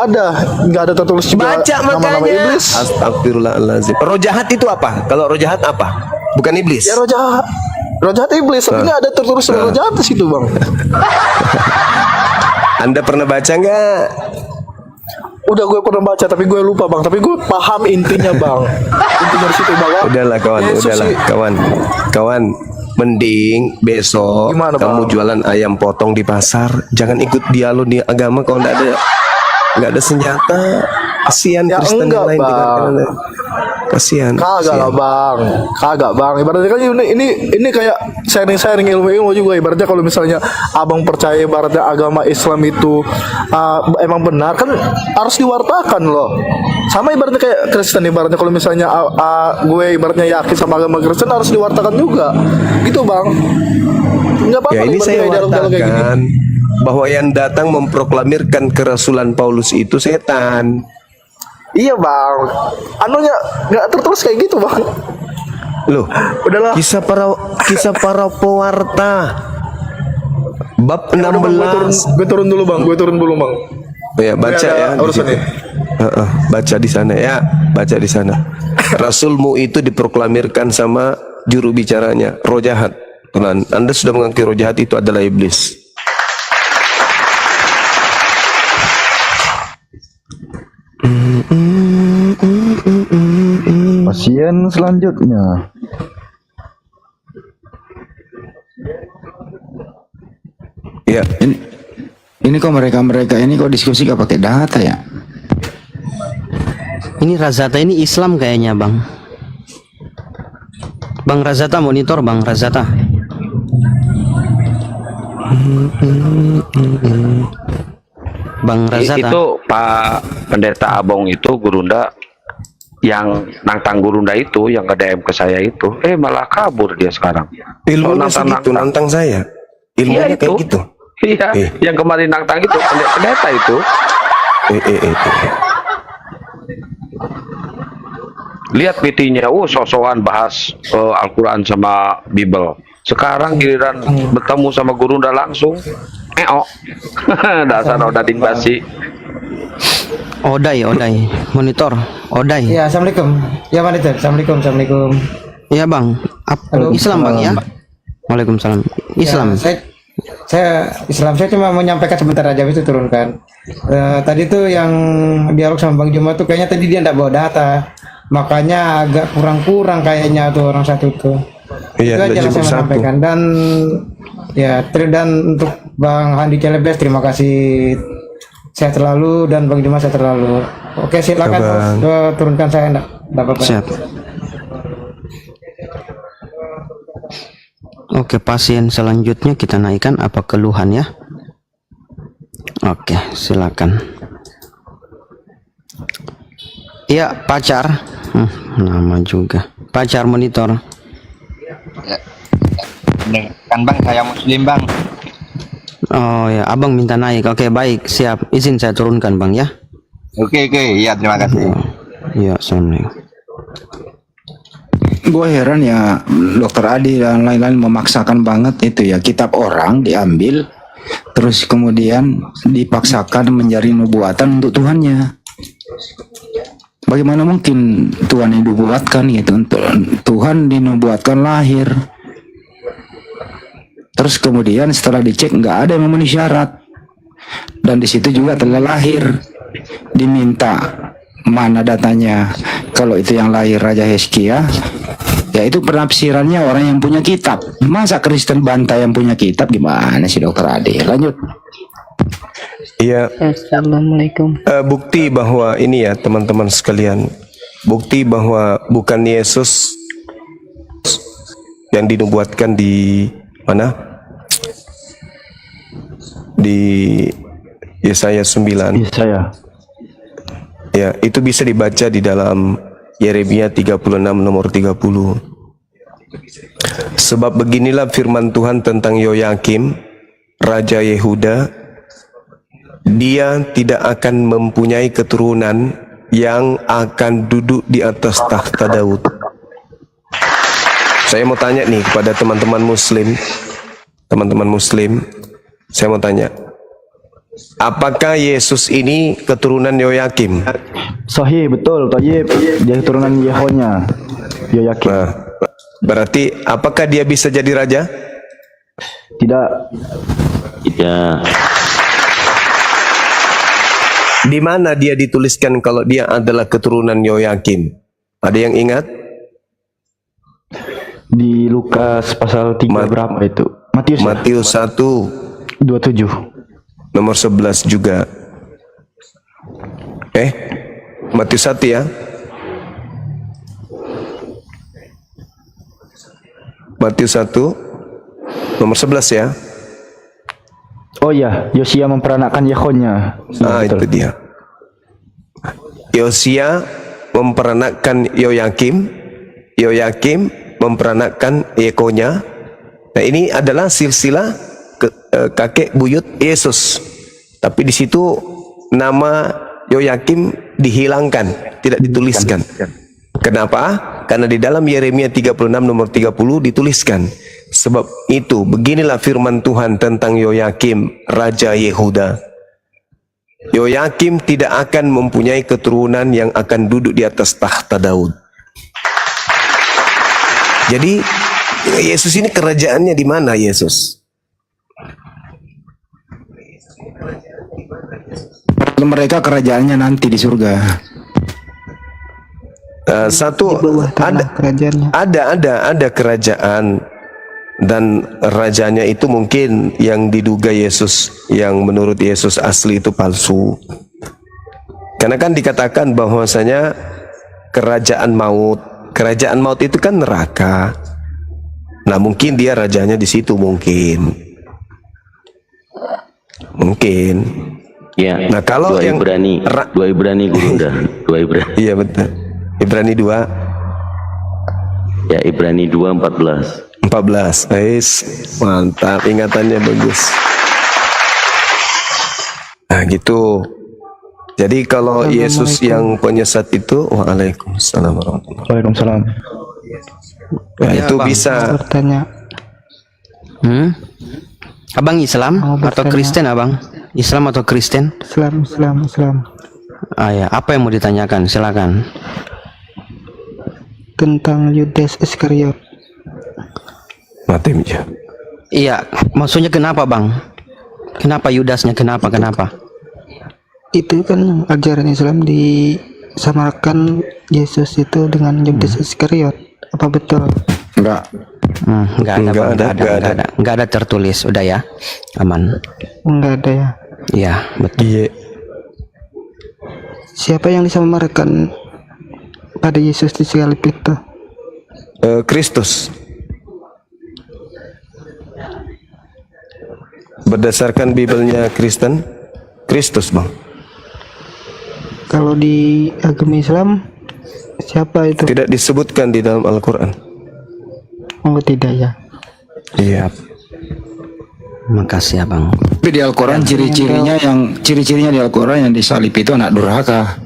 ada tertulis juga Baca nama-nama makanya. iblis. Astagfirullahaladzim. Roh jahat itu apa? Kalau roh jahat apa? Bukan iblis. Ya roh jahat iblis, tapi nggak ada tertulis roh jahat di situ bang. Anda pernah baca nggak? Udah gue pernah baca tapi gue lupa bang, tapi gue paham intinya bang. Intinya di situ bahwa Udahlah kawan, Yesus udahlah sih- kawan. Mending besok Gimana, kamu Bang? jualan ayam potong di pasar. Jangan ikut dialog di agama kalau nggak ada senjata. Kasihan Ya, Kristen enggak, yang lain. Bang. Kasihan. Kagak lah bang, kagak bang. Ibaratnya kan ini kayak sharing ilmu juga. Ibaratnya kalau misalnya abang percaya ibaratnya agama Islam itu emang benar kan harus diwartakan loh. Sama ibaratnya kayak Kristen, ibaratnya kalau misalnya gue ibaratnya yakin sama agama Kristen harus diwartakan juga, gitu bang. Nggak apa-apa. Ya ini ibaratnya saya kayak dalam-dalam kayak gini. wartakan bahwa yang datang memproklamirkan kerasulan Paulus itu setan. Iya bang, anunya nggak tertulis kayak gitu bang. Loh, Udahlah. kisah para pewarta bab Udah, Bang, 16. gue turun dulu bang, Ya, baca Ada ya. di urusan situ. nih. Baca di sana ya, baca di sana. Rasulmu itu diproklamirkan sama juru bicaranya, roh jahat. Anda sudah mengakui roh jahat itu adalah iblis. Pasien selanjutnya. Ya, ini kok mereka ini kok diskusi gak pakai data ya? Ini Razata ini Islam kayaknya bang. Bang Razata monitor bang Razata. Bang Razata. Itu Pak Pendeta Abong itu Gurunda yang nantang Gurunda itu, yang nge-DM ke saya itu, malah kabur dia sekarang. Ilmunya Soal segitu nantang saya. Iya Ilmunya itu. kayak gitu. Iya, yang kemarin nantang itu pendeta itu. Lihat PT-nya, sosokan bahas Al-Quran sama Bible. Sekarang giliran bertemu sama Gurunda langsung, dasar Odading basi. Odai, monitor, Odai. Ya, assalamualaikum. Ya, monitor. Assalamualaikum. Iya bang, Halo. Islam bang ya? Waalaikumsalam. Islam. Ya, saya Islam. Saya cuma menyampaikan sebentar aja itu turunkan. Tadi tuh yang dialog sama Bang Juma tuh kayaknya tadi dia enggak bawa data. Makanya agak kurang kayaknya tuh orang satu tuh. Iya, Itu aja yang saya sampaikan. Dan ya, dan untuk Bang Handi Celebes terima kasih. Sehat selalu, dan Bang Juma sehat selalu. Oke, silakan turunkan, saya enggak apa-apa. Siap. Oke, pasien selanjutnya kita naikkan apa keluhan ya? Oke, silakan. Iya, pacar. Nama juga. Pacar monitor. Kan bang, saya muslim bang. Oh ya, abang minta naik. Oke, baik, siap. Izin saya turunkan bang ya. Oke, iya terima kasih. Iya, assalamualaikum. Gue heran ya, Dokter Adi dan lain-lain memaksakan banget itu ya, kitab orang diambil terus kemudian dipaksakan menjadi nubuatan untuk Tuhannya. Bagaimana mungkin Tuhan yang dinubuatkan gitu, untuk Tuhan dinubuatkan lahir, terus kemudian setelah dicek nggak ada yang memenuhi syarat, dan di situ juga telah lahir, diminta mana datanya. Kalau itu yang lahir Raja Hezkia, ya itu penafsirannya orang yang punya kitab. Masa Kristen bantah yang punya kitab? Gimana sih Dokter Adi? Lanjut. Iya. Assalamualaikum. Bukti bahwa ini ya teman-teman sekalian, bukti bahwa bukan Yesus yang dinubuatkan di mana? Di Yesaya 9. Yesaya. Ya, itu bisa dibaca di dalam Yeremia 36 nomor 30. Sebab beginilah firman Tuhan tentang Yoyakim, Raja Yehuda, dia tidak akan mempunyai keturunan yang akan duduk di atas tahta Daud. Saya mau tanya nih kepada teman-teman muslim, saya mau tanya, apakah Yesus ini keturunan Yoyakim? Sahih, betul, Tayyib. Dia keturunan Yehonya, Yoyakim. Nah, berarti apakah dia bisa jadi raja? Tidak. Di mana dia dituliskan kalau dia adalah keturunan Yoyakim? Ada yang ingat? Di Lukas pasal 3 berapa itu? Matius 1 27 nomor 11 juga. Matius 1 ya. Matius 1 nomor 11 ya. Oh ya, Yosia memperanakkan Yehonya. Itu dia. Yosia memperanakkan Yoyakim, Yoyakim memperanakkan Yekonya. Nah, ini adalah silsilah kakek buyut Yesus. Tapi di situ nama Yoyakim dihilangkan, tidak dituliskan. Kenapa? Karena di dalam Yeremia 36 nomor 30 dituliskan, sebab itu beginilah firman Tuhan tentang Yoyakim, Raja Yehuda. Yoyakim tidak akan mempunyai keturunan yang akan duduk di atas tahta Daud. Jadi Yesus ini kerajaannya di mana Yesus? Mereka kerajaannya nanti di surga. Ada kerajaan, dan rajanya itu mungkin yang diduga Yesus, yang menurut Yesus asli itu palsu. Karena kan dikatakan bahwasanya kerajaan maut itu kan neraka. Nah, mungkin dia rajanya di situ mungkin. Ya. Nah, kalau dua yang Ibrani Gurunda, dua Ibrani. Iya betul. Ibrani 2 Ya, Ibrani 2:14. 14. Mantap, ingatannya bagus. Nah gitu. Jadi kalau Yesus yang penyesat itu, waalaikumsalam warahmatullahi wabarakatuh. Waalaikumsalam. Nah, Ya, itu Bang. bisa. Bertanya. Abang Islam Mau atau bertanya. Kristen, Abang? Islam atau Kristen? Islam. Ah ya, apa yang mau ditanyakan? Silakan. Tentang Yudas Iskariot. Mati ya. Iya, maksudnya kenapa, Bang? Kenapa Yudasnya? Kenapa? Itu kan ajaran Islam disamarkan Yesus itu dengan Yudas Iskariot. Apa betul? Enggak. Nggak ada, Bang. Nggak ada tertulis. Udah ya, aman. Enggak ada ya. Iya, betul. Iya. Siapa yang disamarkan pada Yesus di salib itu? Kristus. Berdasarkan Bibelnya Kristen, Kristus, Bang. Kalau di agama Islam siapa itu? Tidak disebutkan di dalam Al-Qur'an. Oh tidak ya. Iya. Makasih, Abang. Tapi di Al-Quran ciri-cirinya di Al-Quran yang disalib itu anak durhaka.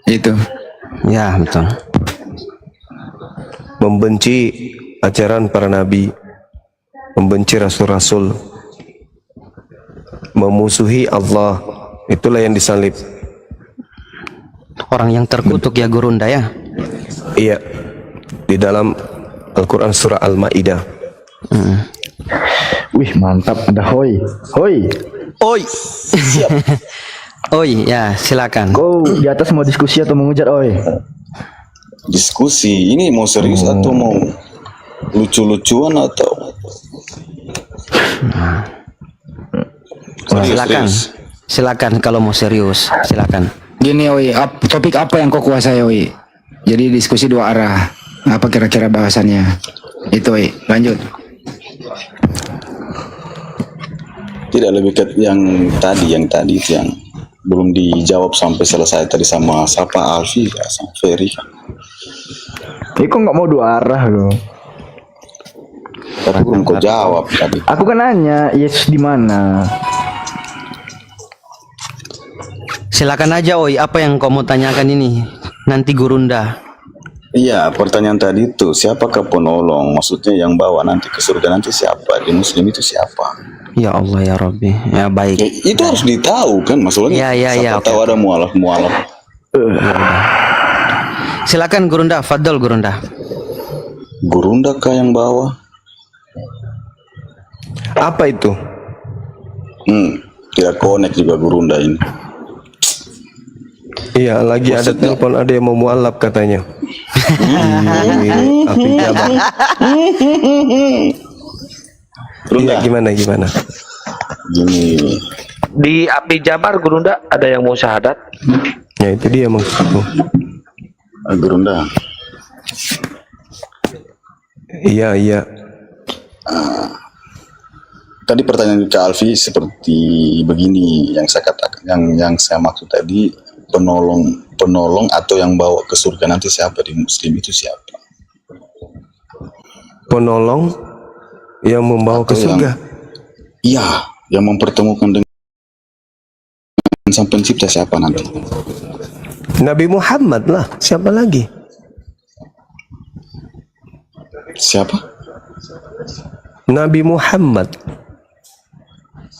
Itu. Ya, betul. Membenci ajaran para nabi, membenci rasul-rasul, memusuhi Allah, itulah yang disalib. Orang yang terkutuk ya Gurunda ya. Iya, di dalam Al-Quran surah Al-Ma'idah. Wih, mantap. Ada hoi. Oi. Oi, ya silakan. Kau di atas mau diskusi atau mau ngujar, oi? Diskusi ini mau serius atau mau lucu-lucuan atau Silakan kalau mau serius, silakan. Gini, Oi, topik apa yang kau kuasai, Oi? Jadi diskusi dua arah. Apa kira-kira bahasannya? Itu, Oi. Lanjut. tidak lebih ke yang tadi itu yang belum dijawab sampai selesai tadi sama siapa Alfi sama Ferry kan. Ini kok nggak mau dua arah lo? Tapi belum kau jawab tadi. Aku kan nanya Yesus di mana? Silakan aja, Oi. Apa yang kau mau tanyakan ini? Nanti Gurunda. Iya, pertanyaan tadi itu siapakah penolong? Maksudnya yang bawa nanti ke surga nanti siapa? Di Muslim itu siapa? Ya Allah ya Rabbi. Ya baik. Ya, itu harus ditahu kan maksudnya. Ya, siapa tahu ada mualaf. Silakan Gurunda, Fadol Gurunda. Gurunda kah yang bawa? Apa itu? Tidak connect juga Gurunda ini. Iya, lagi ada telepon, ada yang mau mualaf katanya. Api Jabar. Iya, gimana? Gini. Di Api Jabar Gurunda ada yang mau syahadat? Ya itu dia maksudku. Gurunda. Iya. Tadi pertanyaan ke Alfi seperti begini yang saya katakan, yang saya maksud tadi penolong atau yang bawa ke surga nanti siapa di Muslim itu siapa? Penolong yang membawa ke surga. Iya, yang mempertemukan dengan Sang Pencipta siapa nanti? Nabi Muhammad lah, siapa lagi? Siapa? Nabi Muhammad.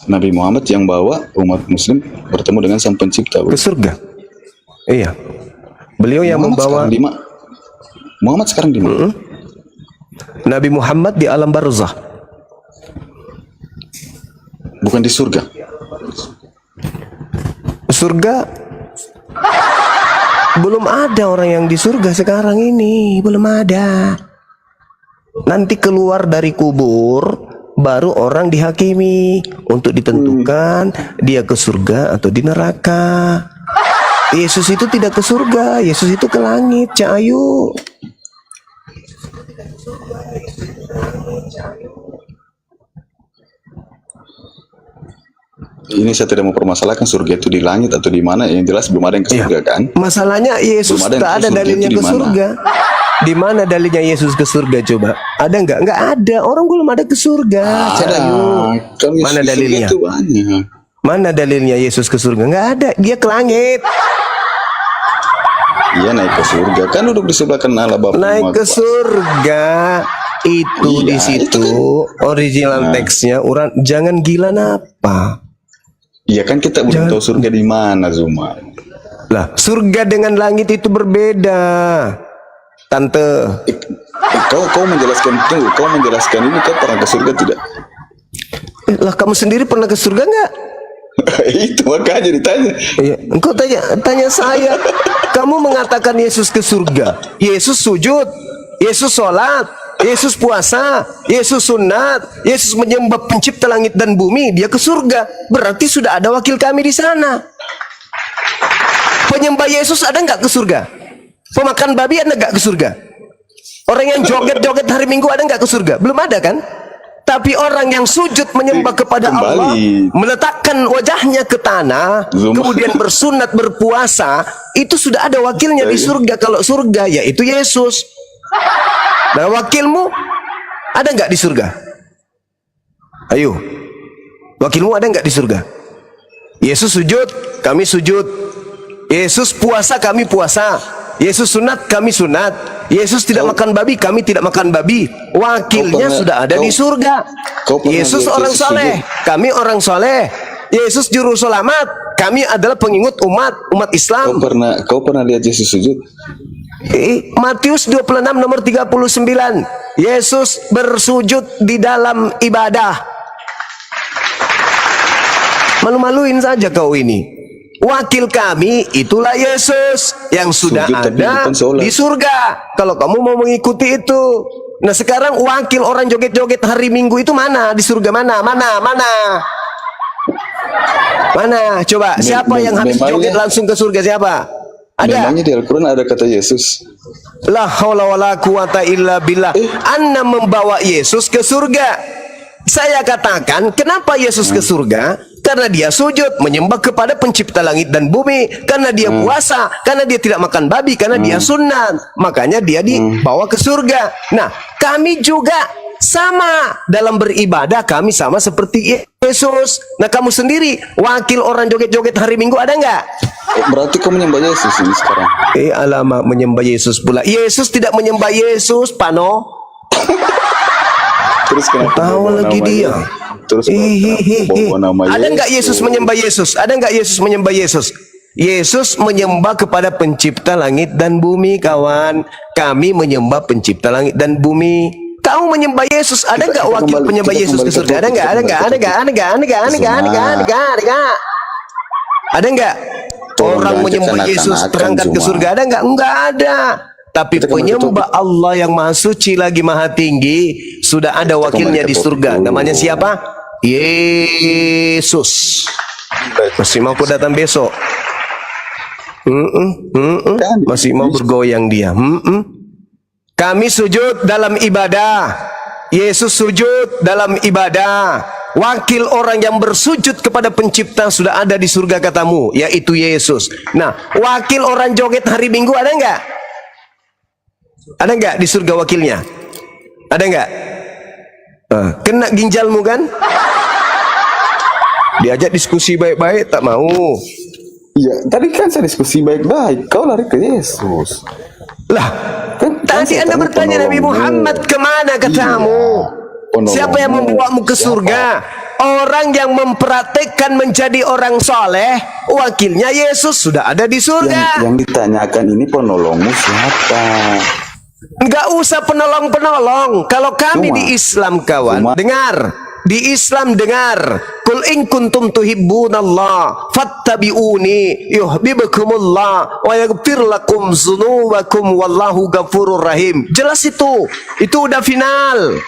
Nabi Muhammad yang bawa umat Muslim bertemu dengan Sang Pencipta ke surga. Iya. Beliau yang membawa Muhammad sekarang di mana? Nabi Muhammad di alam barzah. Bukan di surga. Surga belum ada orang yang di surga sekarang ini, belum ada. Nanti keluar dari kubur baru orang dihakimi untuk ditentukan dia ke surga atau di neraka. Yesus itu tidak ke surga, Yesus itu ke langit, Cak Ayu. ini saya tidak mau permasalahkan surga itu di langit atau di mana, yang jelas belum ada yang ke surga kan. Masalahnya Yesus Belum ada yang tak ke ada surga dalilnya itu ke di mana? surga. Di mana dalilnya Yesus ke surga coba? Ada nggak? Nggak ada. Orang belum ada ke surga. Cara Kan Yesus Mana ke surga dalilnya? itu banyak. Mana dalilnya Yesus ke surga? Nggak ada. Dia ke langit. Iya naik ke surga kan duduk di sebelah kanan Allah Bapa. Naik ke surga itu Iya, di situ original teksnya orang jangan gila napa. Iya kan kita belum tahu surga di mana Zuma. Lah, surga dengan langit itu berbeda. Tante, Kau menjelaskan itu, kau menjelaskan ini kau pernah ke surga tidak? lah kamu sendiri pernah ke surga nggak? Itu makanya ditanya. Iya, engkau tanya saya. Kamu mengatakan Yesus ke surga, Yesus sujud, Yesus sholat, Yesus puasa, Yesus sunat, Yesus menyembah pencipta langit dan bumi, dia ke surga. Berarti sudah ada wakil kami di sana. Penyembah Yesus ada nggak ke surga? Pemakan babi ada nggak ke surga? Orang yang joget-joget hari Minggu ada nggak ke surga? Belum ada kan? Tapi orang yang sujud menyembah kepada Allah, meletakkan wajahnya ke tanah, kemudian bersunat berpuasa, itu sudah ada wakilnya di surga. Kalau surga yaitu Yesus. Nah, wakilmu ada nggak di surga? Ayo, wakilmu ada nggak di surga? Yesus sujud, kami sujud. Yesus puasa, kami puasa. Yesus sunat, kami sunat. Yesus tidak makan babi, kami tidak makan babi. Wakilnya sudah ada di surga. Yesus orang soleh, kami orang soleh. Yesus juru selamat, kami adalah pengikut umat Islam. Kau pernah lihat Yesus sujud? Matius 26 nomor 39. Yesus bersujud di dalam ibadah. Malu-maluin saja kau ini. Wakil kami itulah Yesus yang sudah Sujud, tapi ada bukan sholat. di surga. Kalau kamu mau mengikuti itu. Nah, sekarang wakil orang joget-joget hari Minggu itu mana? Di surga mana? Mana? Coba, siapa yang habis joget langsung ke surga? Siapa? Ada? Memangnya di Al-Quran ada kata Yesus? La haula wala quwata illa billah. Anda membawa Yesus ke surga. Saya katakan, kenapa Yesus ke surga? Karena dia sujud, menyembah kepada pencipta langit dan bumi. Karena dia puasa, karena dia tidak makan babi, karena dia sunat. Makanya dia dibawa ke surga. Nah, kami juga sama dalam beribadah, kami sama seperti Yesus. Nah, kamu sendiri, wakil orang joget-joget hari Minggu ada nggak? Berarti kau menyembah Yesus ini sekarang? Alamak, menyembah Yesus pula. Yesus tidak menyembah Yesus, Pano. Terus kenapa tahu lagi dia? Terus bawa nama Ada nggak Yesus menyembah Yesus? Ada nggak Yesus menyembah Yesus? Yesus menyembah kepada pencipta langit dan bumi, kawan. Kami menyembah pencipta langit dan bumi. Kau menyembah Yesus? Ada nggak wakil penyembah Yesus ke surga? Ada nggak? Ada nggak? Orang menyembah Yesus terangkat ke surga? Ada nggak? Enggak ada. Tapi penyembah Allah yang maha suci lagi maha tinggi sudah ada wakilnya di surga. Namanya siapa? Yesus. Masih mau aku datang besok? Masih mau bergoyang dia? Kami sujud dalam ibadah. Yesus sujud dalam ibadah. Wakil orang yang bersujud kepada pencipta sudah ada di surga katamu, yaitu Yesus. Nah, wakil orang joget hari Minggu ada nggak? Ada nggak di surga wakilnya? Ada nggak? Kena ginjalmu kan? Diajak diskusi baik-baik tak mau. Iya, tadi kan saya diskusi baik-baik. Kau lari ke Yesus. Lah, tadi Anda bertanya Nabi Muhammad kemana katamu? Siapa yang membawamu ke surga? Orang yang mempraktekkan menjadi orang soleh, wakilnya Yesus sudah ada di surga. Yang ditanyakan ini penolongmu siapa? Enggak usah penolong-penolong. Kalau kami di Islam, kawan, dengar. Di Islam dengar. Qul in kuntum tuhibbunallah fattabi'uni yuhibbukumullah wa yaghfir lakum dzunubakum wallahu ghafurur rahim. Jelas itu. Itu udah final.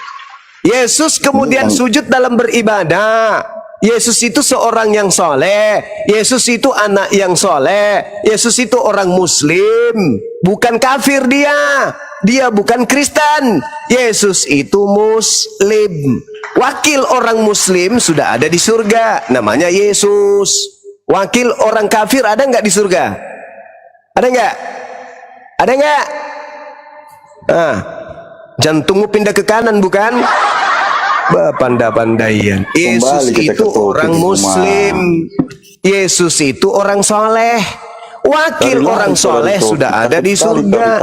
Yesus kemudian sujud dalam beribadah. Yesus itu seorang yang soleh. Yesus itu anak yang soleh. Yesus itu orang Muslim, bukan kafir dia. Dia bukan Kristen. Yesus itu Muslim. wakil orang muslim sudah ada di surga, namanya Yesus. Wakil orang kafir ada nggak di surga? Ada nggak? Ada nggak? Ah, jantungmu pindah ke kanan bukan? Pandai-pandaian. Yesus itu orang muslim. Yesus itu orang soleh. Wakil orang soleh sudah ada di surga.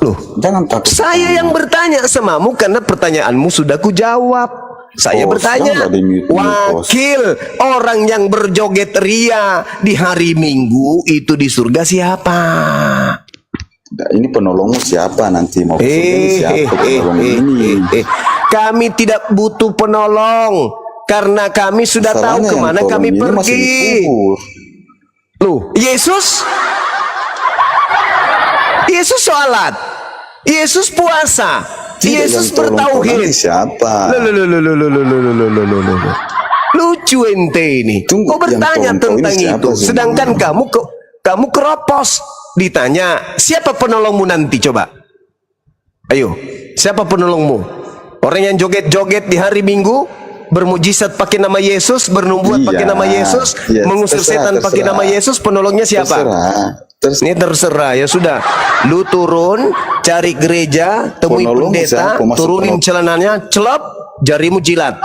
Loh, jangan takut. Saya yang bertanya samamu karena pertanyaanmu sudah kujawab. Saya bertanya, wakil orang yang berjoget ria di hari Minggu itu di surga siapa? Ini penolongmu siapa nanti mau ke surga siapa penolong ini? Kami tidak butuh penolong karena kami sudah tahu kemana kami pergi. Loh, Yesus sholat, Yesus puasa, Yesus bertauhid. Siapa? Lucu ente ini. Kau bertanya tentang itu, sedangkan kamu keropos. Ditanya, siapa penolongmu nanti coba? Ayo, siapa penolongmu? Orang yang joget-joget di hari Minggu, bermujizat pakai nama Yesus, bernubuat pakai nama Yesus, mengusir setan pakai nama Yesus, penolongnya siapa? Ini terserah, ya sudah. Lu turun, cari gereja, temui pendeta, turunin celananya, celop, jarimu jilat.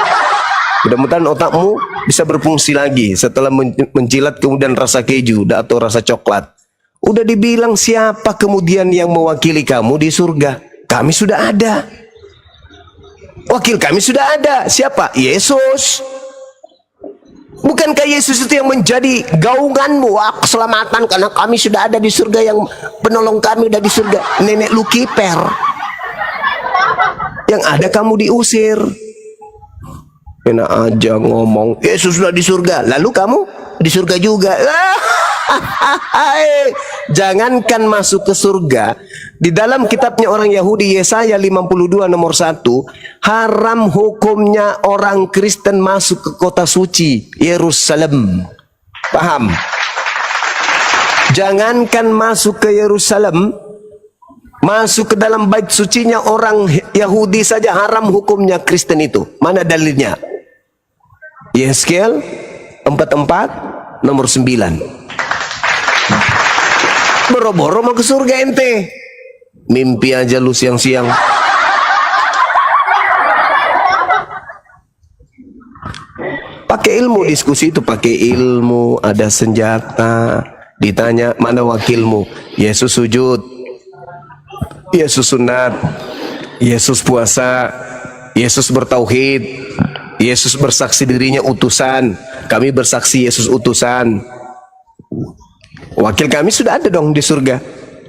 Mudah-mudahan otakmu bisa berfungsi lagi setelah menjilat kemudian rasa keju atau rasa coklat. Udah dibilang siapa kemudian yang mewakili kamu di surga? Kami sudah ada. Wakil kami sudah ada. Siapa? Yesus. Bukankah Yesus itu yang menjadi gaunganmu? Wah, keselamatan karena kami sudah ada di surga, yang penolong kami udah di surga. Nenek lu kiper. Yang ada kamu diusir. Enak aja ngomong, Yesus sudah di surga. Lalu kamu di surga juga. Jangankan masuk ke surga, di dalam kitabnya orang Yahudi Yesaya 52 nomor 1, haram hukumnya orang Kristen masuk ke kota suci Yerusalem. Paham? Jangankan masuk ke Yerusalem, masuk ke dalam bait sucinya orang Yahudi saja haram hukumnya Kristen itu. Mana dalilnya? Yeskel 44 nomor 9. Boro-boro mau ke surga ente, mimpi aja lu siang-siang. Pakai ilmu diskusi itu, pakai ilmu. Ada senjata. Ditanya mana wakilmu? Yesus sujud, Yesus sunat, Yesus puasa, Yesus bertauhid, Yesus bersaksi dirinya utusan. Kami bersaksi Yesus utusan. Wakil kami sudah ada dong di surga.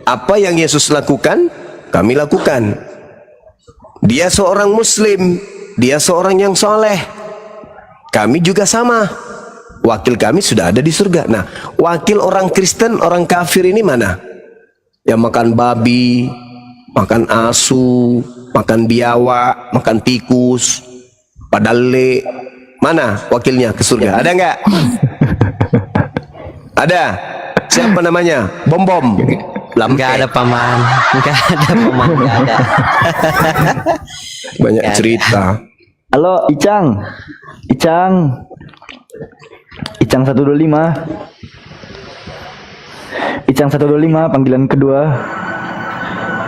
Apa yang Yesus lakukan, kami lakukan. Dia seorang muslim, dia seorang yang soleh. Kami juga sama. Wakil kami sudah ada di surga. Nah, wakil orang Kristen, orang kafir ini mana? Yang makan babi, makan asu, makan biawak, makan tikus, padale. Mana wakilnya ke surga? Ada nggak? Ada. Siapa namanya? Bom-bom. Enggak ada paman. Enggak ada paman, enggak ada. Banyak cerita. Halo, Icang. Icang 125. Icang 125 panggilan kedua.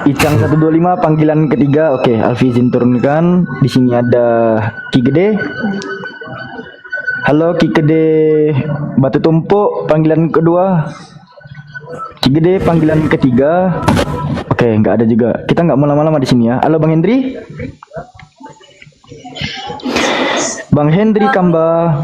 Icang 125 panggilan ketiga. Oke, Alfi izin turunkan. Di sini ada Ki Gede. Halo Ki Gede Batu Tumpuk panggilan kedua. Ki Gede panggilan ketiga. Oke, nggak ada juga. Kita nggak mau lama-lama di sini ya. Halo Bang Hendri. Bang Hendri Kamba.